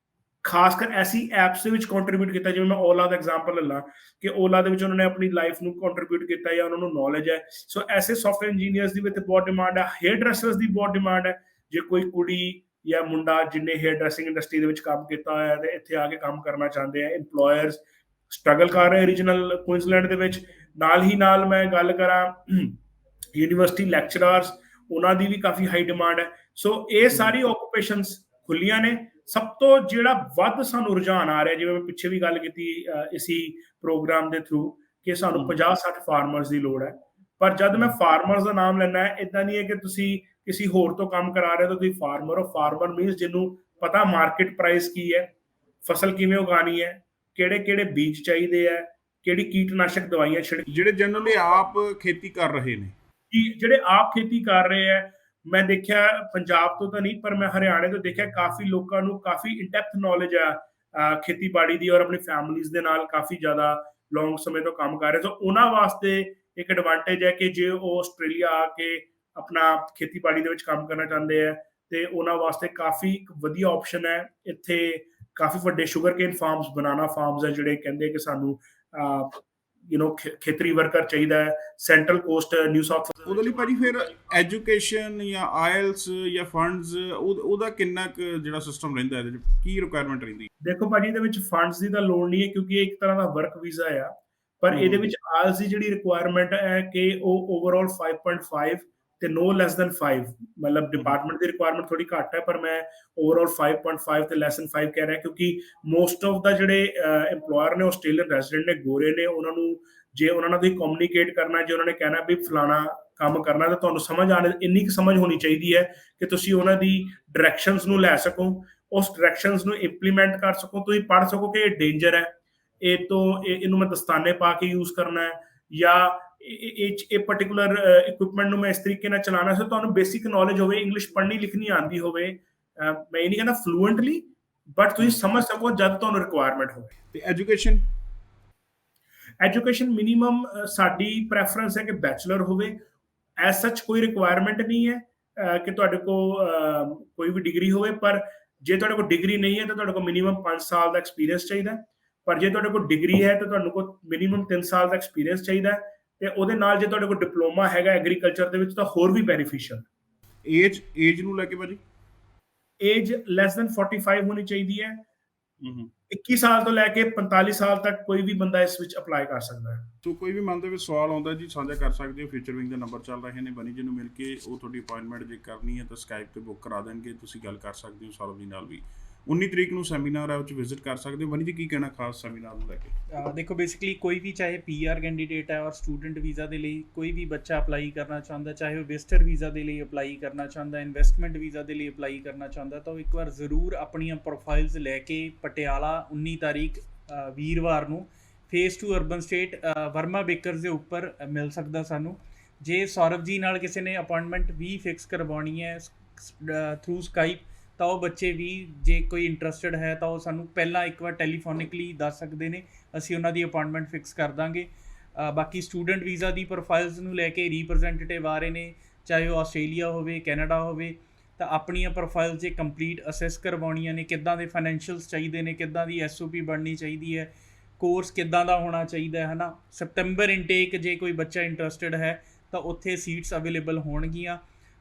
ਖਾਸ ਕਰ ਐਸੀ ਐਪਸ ਦੇ ਵਿੱਚ ਕੰਟਰੀਬਿਊਟ ਕੀਤਾ ਜਿਵੇਂ ਮੈਂ ਓਲਾ ਦਾ ਐਗਜ਼ਾਮਪਲ ਲੈ ਲਾਂ ਕਿ ਓਲਾ ਦੇ ਵਿੱਚ ਉਹਨਾਂ ਨੇ ਆਪਣੀ ਲਾਈਫ ਨੂੰ ਕੰਟਰੀਬਿਊਟ ਕੀਤਾ ਜਾਂ ਉਹਨਾਂ ਨੂੰ ਨੌਲੇਜ ਹੈ ਸੋ ਐਸੇ ਸੌਫਟਵੇਅਰ ਇੰਜੀਨੀਅਰਸ ਦੀ ਵੀ ਤੇ ਬਹੁਤ ਡਿਮਾਂਡ ਹੈ ਹੇਅਰ ਡਰੈਸਰਸ ਦੀ ਬਹੁਤ ਡਿਮਾਂਡ ਹੈ ਜੇ ਕੋਈ ਕੁੜੀ ਜਾਂ ਮੁੰਡਾ ਜਿਨੇ ਹੇਅਰ ਡਰੈਸਿੰਗ ਇੰਡਸਟਰੀ ਦੇ ਵਿੱਚ ਕੰਮ ਕੀਤਾ ਹੋਇਆ ਤੇ ਇੱਥੇ ਆ ਕੇ ਕੰਮ ਕਰਨਾ ਚਾਹੁੰਦੇ ਆ ਇੰਪਲੋਇਰਸ ਸਟਰਗਲ ਕਰ ਰਹੇ ਰੀਜਨਲ ਕੁਇਨਸਲੈਂਡ ਦੇ ਵਿੱਚ ਨਾਲ ਮੈਂ ਗੱਲ ਕਰਾਂ ਯੂਨੀਵਰਸਿਟੀ ਲੈਕਚਰਰਸ ਉਹਨਾਂ ਦੀ ਵੀ ਕਾਫੀ ਹਾਈ ਡਿਮਾਂਡ ਹੈ ਸੋ ਇਹ ਸਾਰੀ ਆਕੂਪੇਸ਼ਨਸ ਖੁੱਲੀਆਂ ਨੇ ਸਭ ਤੋਂ ਜਿਹੜਾ ਵੱਧ ਸਾਨੂੰ ਰੁਝਾਨ ਆ ਰਿਹਾ ਜਿਵੇਂ ਮੈਂ ਪਿੱਛੇ ਵੀ ਗੱਲ ਕੀਤੀ ਇਸੀ ਪ੍ਰੋਗਰਾਮ ਦੇ ਥਰੂ ਕਿ ਸਾਨੂੰ 50-60 ਫਾਰਮਰਸ ਦੀ ਲੋੜ ਹੈ ਪਰ ਜਦ ਮੈਂ ਫਾਰਮਰਸ ਦਾ ਨਾਮ ਲੈਣਾ ਹੈ ਇਦਾਂ ਨਹੀਂ ਹੈ ਕਿ ਤੁਸੀਂ ਕਿਸੇ ਹੋਰ ਤੋਂ ਕੰਮ ਕਰਾ ਰਹੇ ਹੋ ਤਾਂ ਤੁਸੀਂ ਫਾਰਮਰ ਹੋ। ਫਾਰਮਰ ਮੀਨਸ ਜਿਹਨੂੰ ਪਤਾ ਮਾਰਕੀਟ ਪ੍ਰਾਈਸ ਕੀ ਹੈ, ਫਸਲ ਕਿਵੇਂ ਉਗਾਣੀ ਹੈ, ਕਿਹੜੇ ਬੀਜ ਚਾਹੀਦੇ ਹੈ, ਕਿਹੜੀ ਕੀਟਨਾਸ਼ਕ ਦਵਾਈਆਂ ਜਿਹੜੇ ਜਨਰਲੀ ਆਪ ਖੇਤੀ ਕਰ ਰਹੇ ਨੇ, ਜਿਹੜੇ ਆਪ ਖੇਤੀ ਕਰ ਰਹੇ ਹੈ। ਮੈਂ ਦੇਖਿਆ ਪੰਜਾਬ ਤੋਂ ਤਾਂ ਨਹੀਂ, ਪਰ ਮੈਂ ਹਰਿਆਣੇ ਤੋਂ ਦੇਖਿਆ ਕਾਫੀ ਲੋਕਾਂ ਨੂੰ ਕਾਫੀ ਇਨਡੈਪਥ ਨੌਲੇਜ ਆ ਖੇਤੀਬਾੜੀ ਦੀ, ਔਰ ਆਪਣੀ ਫੈਮਲੀਜ਼ ਦੇ ਨਾਲ ਕਾਫੀ ਜ਼ਿਆਦਾ ਲੌਂਗ ਸਮੇਂ ਤੋਂ ਕੰਮ ਕਰ ਰਹੇ। ਸੋ ਉਹਨਾਂ ਵਾਸਤੇ ਇੱਕ ਐਡਵਾਂਟੇਜ ਹੈ ਕਿ ਜੇ ਉਹ ਆਸਟ੍ਰੇਲੀਆ ਆ ਕੇ ਆਪਣਾ ਖੇਤੀਬਾੜੀ ਦੇ ਵਿੱਚ ਕੰਮ ਕਰਨਾ ਚਾਹੁੰਦੇ ਆ ਤੇ ਉਹਨਾਂ ਵਾਸਤੇ ਕਾਫੀ ਵਧੀਆ ਆਪਸ਼ਨ ਹੈ। ਇੱਥੇ ਕਾਫੀ ਵੱਡੇ ਸ਼ੂਗਰਕੇਨ ਫਾਰਮਸ, ਬਨਾਨਾ ਫਾਰਮਸ ਹੈ ਜਿਹੜੇ ਕਹਿੰਦੇ ਕਿ ਸਾਨੂੰ ਖੇਤਰੀ ਵਰਕਰ ਚਾਹੀਦਾ ਹੈ। ਸੈਂਟਰਲ ਕੋਸਟ ਨਿਊ ਸਾਊਥ ਉਹਦੇ ਲਈ ਭਾਜੀ ਫਿਰ ਐਜੂਕੇਸ਼ਨ ਜਾਂ ਆਇਲਸ ਜਾਂ ਫੰਡਸ ਉਹਦਾ ਕਿੰਨਾ ਕੁ ਜਿਹੜਾ ਸਿਸਟਮ ਰਹਿੰਦਾ, ਇਹਦੇ ਵਿੱਚ ਕੀ ਰਿਕੁਆਇਰਮੈਂਟ ਰਹਿੰਦੀ? ਦੇਖੋ ਭਾਜੀ, ਇਹਦੇ ਵਿੱਚ ਫੰਡਸ ਦੀ ਤਾਂ ਲੋੜ ਨਹੀਂ ਹੈ ਕਿਉਂਕਿ ਇਹ ਇੱਕ ਤਰ੍ਹਾਂ ਦਾ ਵਰਕ ਵੀਜ਼ਾ ਆ, ਪਰ ਇਹਦੇ ਵਿੱਚ ਆਇਲਸ ਦੀ ਜਿਹੜੀ ਰਿਕੁਆਇਰਮੈਂਟ ਹੈ ਕਿ ਉਹ ਓਵਰਆਲ 5.5 ਤੇ ਨੋ ਲੈਸ ਦੈਨ 5, ਮਤਲਬ ਡਿਪਾਰਟਮੈਂਟ ਦੀ ਰਿਕੁਆਇਰਮੈਂਟ ਥੋੜੀ ਘੱਟ ਹੈ, ਪਰ ਮੈਂ ਓਵਰਆਲ 5.5 ਤੇ ਲੈਸ ਦੈਨ 5 ਕਹਿ ਰਿਹਾ ਕਿਉਂਕਿ ਮੋਸਟ ਆਫ ਦਾ ਜਿਹੜੇ EMPLOYER ਨੇ ਆਸਟ੍ਰੇਲੀਅਨ ਰੈਜ਼ੀਡੈਂਟ ਨੇ, ਗੋਰੇ ਨੇ। ਉਹਨਾਂ ਨੂੰ ਜੇ ਉਹਨਾਂ ਨਾਲ ਤੁਸੀਂ ਕਮਿਊਨੀਕੇਟ ਕਰਨਾ, ਜੇ ਉਹਨਾਂ ਨੇ ਕਹਿਣਾ ਵੀ ਫਲਾਣਾ ਕੰਮ ਕਰਨਾ, ਤਾਂ ਤੁਹਾਨੂੰ ਸਮਝ ਆਣੇ ਇੰਨੀ ਕੁ ਸਮਝ ਹੋਣੀ ਚਾਹੀਦੀ ਹੈ ਕਿ ਤੁਸੀਂ ਉਹਨਾਂ ਦੀ ਡਾਇਰੈਕਸ਼ਨਸ ਨੂੰ ਲੈ ਸਕੋ, ਉਸ ਡਾਇਰੈਕਸ਼ਨਸ ਨੂੰ ਇੰਪਲੀਮੈਂਟ ਕਰ ਸਕੋ। ਤੁਸੀਂ ਪੜ੍ਹ ਸਕੋ ਕਿ ਇਹ ਡੇਂਜਰ ਹੈ, ਇਹਨੂੰ ਮੈਂ ਦਸਤਾਨੇ ਪਾ ਕੇ ਯੂਜ਼ ਕਰਨਾ ਹੈ, ਜਾਂ ਇਹ ਪਾਰਟਿਕੂਲਰ ਇਕਵਿਪਮੈਂਟ ਨੂੰ ਮੈਂ ਇਸ ਤਰੀਕੇ ਨਾਲ ਚਲਾਉਣਾ। ਸੋ ਤੁਹਾਨੂੰ ਬੇਸਿਕ ਨੌਲੇਜ ਹੋਵੇ, ਇੰਗਲਿਸ਼ ਪੜ੍ਹਨੀ ਲਿਖਣੀ ਆਉਂਦੀ ਹੋਵੇ। ਮੈਂ ਇਹ ਨਹੀਂ ਕਹਿੰਦਾ ਫਲੂਐਂਟਲੀ, ਬਟ ਤੁਸੀਂ ਸਮਝ ਸਕੋ ਜਦ ਤੁਹਾਨੂੰ ਰਿਕੁਆਇਰਮੈਂਟ ਹੋਵੇ। ਤੇ ਐਜੂਕੇਸ਼ਨ ਮਿਨੀਮਮ ਸਾਡੀ ਪ੍ਰੈਫਰੈਂਸ ਹੈ ਕਿ ਬੈਚਲਰ ਹੋਵੇ। ਐਜ਼ ਸੱਚ ਕੋਈ ਰਿਕੁਆਇਰਮੈਂਟ ਨਹੀਂ ਹੈ ਕਿ ਤੁਹਾਡੇ ਕੋਲ ਕੋਈ ਵੀ ਡਿਗਰੀ ਹੋਵੇ, ਪਰ ਜੇ ਤੁਹਾਡੇ ਕੋਲ ਡਿਗਰੀ ਨਹੀਂ ਹੈ ਤਾਂ ਤੁਹਾਡੇ ਕੋਲ ਮਿਨੀਮਮ 5 ਸਾਲ ਦਾ ਐਕਸਪੀਰੀਅੰਸ ਚਾਹੀਦਾ। ਪਰ ਜੇ ਤੁਹਾਡੇ ਕੋਲ ਡਿਗਰੀ ਹੈ ਤਾਂ ਤੁਹਾਨੂੰ ਕੋਲ ਮਿਨੀਮਮ 3 ਸਾਲ ਦਾ ਐਕਸਪੀਰੀਅੰਸ ਚਾਹੀਦਾ, ਤੇ ਉਹਦੇ ਨਾਲ ਜੇ ਤੁਹਾਡੇ ਕੋਲ ਡਿਪਲੋਮਾ ਹੈਗਾ ਐਗਰੀਕਲਚਰ ਦੇ ਵਿੱਚ ਤਾਂ ਹੋਰ ਵੀ ਬੈਨੀਫੀਸ਼ੀਅਲ। ਏਜ ਨੂੰ ਲੈ ਕੇ ਭਾਜੀ, ਏਜ ਲੈਸ ਦੈਨ 45 ਹੋਣੀ ਚਾਹੀਦੀ ਹੈ। 21 ਸਾਲ ਤੋਂ ਲੈ ਕੇ 45 ਸਾਲ ਤੱਕ ਕੋਈ ਵੀ ਬੰਦਾ ਇਸ ਵਿੱਚ ਅਪਲਾਈ ਕਰ ਸਕਦਾ ਹੈ। ਸੋ ਕੋਈ ਵੀ ਮਨ ਦੇ ਵਿੱਚ ਸਵਾਲ ਆਉਂਦਾ ਜੀ, ਸਾਂਝਾ ਕਰ ਸਕਦੇ ਹੋ। ਫਿਊਚਰ ਵਿੰਗ ਦੇ ਨੰਬਰ ਚੱਲ ਰਹੇ ਨੇ, ਬਨੀ ਜੀ ਨੂੰ ਮਿਲ ਕੇ ਉਹ ਤੁਹਾਡੀ ਅਪਾਇੰਟਮੈਂਟ ਜੇ ਕਰਨੀ ਹੈ ਤਾਂ ਸਕਾਈਪ ਤੇ ਬੁੱਕ ਕਰਾ ਦੇਣਗੇ। ਤੁਸੀਂ ਗੱਲ ਕਰ ਸਕਦੇ ਹੋ ਸੌਰਵ ਜੀ ਨਾਲ ਵੀ। 19 ਤਰੀਕ ਨੂੰ ਸੈਮੀਨਾਰ ਹੈ, ਉਹ 'ਚ ਵਿਜ਼ਿਟ ਕਰ ਸਕਦੇ ਹੋ। ਬਨੀ ਜੀ ਕੀ ਕਹਿਣਾ ਖਾਸ ਸੈਮੀਨਾਰ ਨੂੰ ਲੈ ਕੇ? ਦੇਖੋ ਬੇਸਿਕਲੀ ਕੋਈ ਵੀ ਚਾਹੇ PR ਕੈਂਡੀਡੇਟ ਹੈ ਔਰ ਸਟੂਡੈਂਟ ਵੀਜ਼ਾ ਦੇ ਲਈ ਕੋਈ ਵੀ ਬੱਚਾ ਅਪਲਾਈ ਕਰਨਾ ਚਾਹੁੰਦਾ, ਚਾਹੇ ਉਹ ਵਿਜ਼ਟਰ ਵੀਜ਼ਾ ਦੇ ਲਈ ਅਪਲਾਈ ਕਰਨਾ ਚਾਹੁੰਦਾ, ਇਨਵੈਸਟਮੈਂਟ ਵੀਜ਼ਾ ਦੇ ਲਈ ਅਪਲਾਈ ਕਰਨਾ ਚਾਹੁੰਦਾ, ਤਾਂ ਉਹ ਇੱਕ ਵਾਰ ਜ਼ਰੂਰ ਆਪਣੀਆਂ ਪ੍ਰੋਫਾਈਲਸ ਲੈ ਕੇ ਪਟਿਆਲਾ 19 ਤਾਰੀਖ ਵੀਰਵਾਰ ਨੂੰ phase 2 urban estate Verma bakers ਦੇ ਉੱਪਰ ਮਿਲ ਸਕਦਾ ਸਾਨੂੰ। ਜੇ ਸੌਰਵ ਜੀ ਨਾਲ ਕਿਸੇ ਨੇ ਅਪਾਇੰਟਮੈਂਟ ਵੀ ਫਿਕਸ ਕਰਵਾਉਣੀ ਹੈ ਥਰੂ ਸਕਾਈਪ, ਤਾਂ ਉਹ ਬੱਚੇ ਵੀ ਜੇ ਕੋਈ ਇੰਟਰਸਟਿਡ ਹੈ ਤਾਂ ਉਹ ਸਾਨੂੰ ਪਹਿਲਾਂ ਇੱਕ ਵਾਰ ਟੈਲੀਫੋਨਿਕਲੀ ਦੱਸ ਸਕਦੇ ਨੇ, ਅਸੀਂ ਉਹਨਾਂ ਦੀ ਅਪਾਇੰਟਮੈਂਟ ਫਿਕਸ ਕਰ ਦਾਂਗੇ। ਬਾਕੀ ਸਟੂਡੈਂਟ ਵੀਜ਼ਾ ਦੀ ਪ੍ਰੋਫਾਈਲਸ ਨੂੰ ਲੈ ਕੇ ਰੀਪ੍ਰੈਜ਼ੈਂਟੇਟਿਵ ਆ ਰਹੇ ਨੇ, ਚਾਹੇ ਉਹ ਆਸਟ੍ਰੇਲੀਆ ਹੋਵੇ, ਕੈਨੇਡਾ ਹੋਵੇ, ਤਾਂ ਆਪਣੀਆਂ ਪ੍ਰੋਫਾਈਲ ਜੇ ਕੰਪਲੀਟ ਅਸੈਸ ਕਰਵਾਉਣੀਆਂ ਨੇ, ਕਿੱਦਾਂ ਦੇ ਫਾਈਨੈਂਸ਼ੀਅਲਸ ਚਾਹੀਦੇ ਨੇ, ਕਿੱਦਾਂ ਦੀ SOP ਬਣਨੀ ਚਾਹੀਦੀ ਹੈ, ਕੋਰਸ ਕਿੱਦਾਂ ਦਾ ਹੋਣਾ ਚਾਹੀਦਾ ਹੈ ਨਾ। ਸੈਪਟੈਂਬਰ ਇਨਟੇਕ ਜੇ ਕੋਈ ਬੱਚਾ ਇੰਟਰਸਟਿਡ ਹੈ ਤਾਂ ਉੱਥੇ ਸੀਟਸ ਅਵੇਲੇਬਲ ਹੋਣਗੀਆਂ।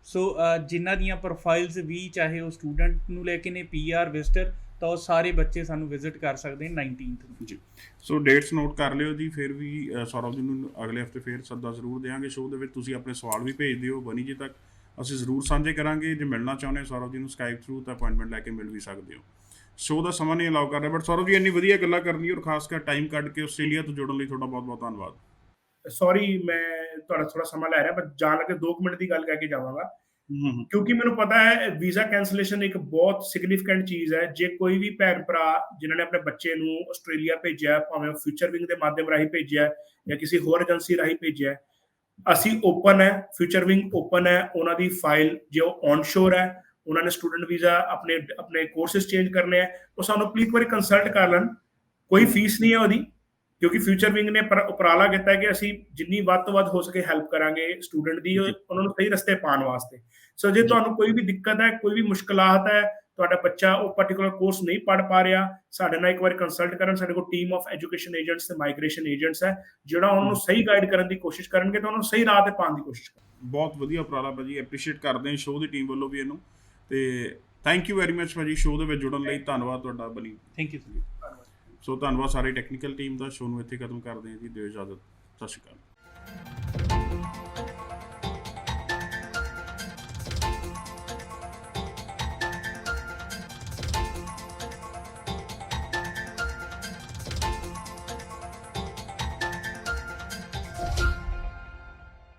ਸੋ ਜਿਨ੍ਹਾਂ ਦੀਆਂ ਪ੍ਰੋਫਾਈਲਸ ਵੀ ਚਾਹੇ ਉਹ ਸਟੂਡੈਂਟ ਨੂੰ ਲੈ ਕੇ ਨੇ, PR ਵਿਜ਼ਟਰ, ਤਾਂ ਉਹ ਸਾਰੇ ਬੱਚੇ ਸਾਨੂੰ ਵਿਜ਼ਿਟ ਕਰ ਸਕਦੇ ਨੇ 19th ਨੂੰ ਜੀ। ਸੋ ਡੇਟਸ ਨੋਟ ਕਰ ਲਿਓ ਜੀ। ਫਿਰ ਵੀ ਸੌਰਵ ਜੀ ਨੂੰ ਅਗਲੇ ਹਫਤੇ ਫਿਰ ਸੱਦਾ ਜ਼ਰੂਰ ਦੇਵਾਂਗੇ ਸ਼ੋਅ ਦੇ ਵਿੱਚ। ਤੁਸੀਂ ਆਪਣੇ ਸਵਾਲ ਵੀ ਭੇਜ ਦਿਓ ਬਨੀ ਜੀ ਤੱਕ, ਅਸੀਂ ਜ਼ਰੂਰ ਸਾਂਝੇ ਕਰਾਂਗੇ। ਜੇ ਮਿਲਣਾ ਚਾਹੁੰਦੇ ਹੋ ਸੌਰਵ ਜੀ ਨੂੰ ਸਕਾਈਪ ਥਰੂ, ਤਾਂ ਅਪਾਇੰਟਮੈਂਟ ਲੈ ਕੇ ਮਿਲ ਵੀ ਸਕਦੇ ਹੋ। ਸ਼ੋਅ ਦਾ ਸਮਾਂ ਨਹੀਂ ਅਲਾਉ ਕਰ ਰਿਹਾ, ਬਟ ਸੌਰਵ ਜੀ ਇੰਨੀ ਵਧੀਆ ਗੱਲਾਂ ਕਰਨੀ ਔਰ ਖਾਸ ਕਰ ਟਾਈਮ ਕੱਢ ਕੇ ਆਸਟ੍ਰੇਲੀਆ ਤੋਂ ਜੁੜਨ ਲਈ ਤੁਹਾਡਾ ਬਹੁਤ ਬਹੁਤ ਧੰਨਵਾਦ। ਸੌਰੀ ਮੈਂ ਤੁਹਾਡਾ ਥੋੜਾ ਸਮਾਂ ਲੈ ਰਿਹਾ, ਪਰ ਜਾਣ ਲੱਗੇ 2 ਮਿੰਟ ਦੀ ਗੱਲ ਕਹਿ ਕੇ ਜਾਵਾਂਗਾ, ਕਿਉਂਕਿ ਮੈਨੂੰ ਪਤਾ ਹੈ ਵੀਜ਼ਾ ਕੈਂਸਲੇਸ਼ਨ ਇੱਕ ਬਹੁਤ ਸਿਗਨੀਫੀਕੈਂਟ ਚੀਜ਼ ਹੈ। ਜੇ ਕੋਈ ਵੀ ਭੈਣ ਭਰਾ ਜਿਨ੍ਹਾਂ ਨੇ ਆਪਣੇ ਬੱਚੇ ਨੂੰ ਆਸਟ੍ਰੇਲੀਆ ਭੇਜਿਆ, ਭਾਵੇਂ ਫਿਊਚਰ ਵਿੰਗ ਦੇ ਮਾਧਿਅਮ ਰਾਹੀਂ ਭੇਜਿਆ ਜਾਂ ਕਿਸੇ ਹੋਰ ਏਜੰਸੀ ਰਾਹੀਂ ਭੇਜਿਆ, ਅਸੀਂ ਓਪਨ ਹੈ, ਫਿਊਚਰ ਵਿੰਗ ਓਪਨ ਹੈ। ਉਹਨਾਂ ਦੀ ਫਾਈਲ ਜੇ ਉਹ ਔਨਸ਼ੋਰ ਹੈ, ਉਹਨਾਂ ਨੇ ਸਟੂਡੈਂਟ ਵੀਜ਼ਾ ਆਪਣੇ ਕੋਰਸਿਸ ਚੇਂਜ ਕਰਨੇ ਹੈ, ਉਹ ਸਾਨੂੰ ਪਲੀਜ਼ ਇੱਕ ਵਾਰੀ ਕੰਸਲਟ ਕਰ ਲੈਣ। ਕੋਈ ਫੀਸ ਨਹੀਂ ਹੈ ਉਹਦੀ, ਕਿਉਂਕਿ ਫਿਊਚਰ ਵਿੰਗ ਨੇ ਉਪਰਾਲਾ ਕੀਤਾ ਕਿ ਅਸੀਂ ਜਿੰਨੀ ਵੱਧ ਤੋਂ ਵੱਧ ਹੋ ਸਕੇ ਹੈਲਪ ਕਰਾਂਗੇ ਸਟੂਡੈਂਟ ਦੀ, ਉਹਨਾਂ ਨੂੰ ਸਹੀ ਰਸਤੇ ਪਾਉਣ ਵਾਸਤੇ। ਸੋ ਜੇ ਤੁਹਾਨੂੰ ਕੋਈ ਵੀ ਦਿੱਕਤ ਹੈ, ਕੋਈ ਵੀ ਮੁਸ਼ਕਲਾਤ ਹੈ, ਤੁਹਾਡਾ ਬੱਚਾ ਉਹ ਪਾਰਟਿਕੂਲਰ ਕੋਰਸ ਨਹੀਂ ਪੜ੍ਹ ਪਾ ਰਿਹਾ, ਸਾਡੇ ਨਾਲ ਇੱਕ ਵਾਰੀ ਕੰਸਲਟ ਕਰਨ। ਸਾਡੇ ਕੋਲ ਟੀਮ ਆਫ ਐਜੂਕੇਸ਼ਨ ਏਜੰਟਸ ਤੇ ਮਾਈਗ੍ਰੇਸ਼ਨ ਏਜੰਟਸ ਹੈ, ਜਿਹੜਾ ਉਹਨਾਂ ਨੂੰ ਸਹੀ ਗਾਈਡ ਕਰਨ ਦੀ ਕੋਸ਼ਿਸ਼ ਕਰਨਗੇ ਤੇ ਉਹਨਾਂ ਨੂੰ ਸਹੀ ਰਾਹ ਤੇ ਪਾਉਣ ਦੀ ਕੋਸ਼ਿਸ਼ ਕਰਨਗੇ। ਬਹੁਤ ਵਧੀਆ ਉਪਰਾਲਾ ਭਾਜੀ, ਐਪਰੀਸ਼ੀਏਟ ਕਰਦੇ ਹਾਂ ਸ਼ੋਅ ਦੀ ਟੀਮ ਵੱਲੋਂ ਵੀ ਇਹਨੂੰ। ਤੇ ਥੈਂਕ ਯੂ ਵੈਰੀ ਮਚ ਭਾਜੀ ਸ਼ੋਅ ਦੇ ਵਿੱਚ ਜੁੜਨ ਲਈ। ਧੰਨਵਾਦ ਤੁਹਾਡਾ ਬਲੀ। Thank you. ਸੋ ਧੰਨਵਾਦ ਸਾਰੀ ਟੈਕਨੀਕਲ ਟੀਮ ਦਾ। ਸ਼ੋਅ ਨੂੰ ਇੱਥੇ ਖਤਮ ਕਰਦੇ ਹਾਂ ਜੀ, ਦਿਓ ਇਜਾਜ਼ਤ। ਸਤਿ ਸ਼੍ਰੀ ਅਕਾਲ।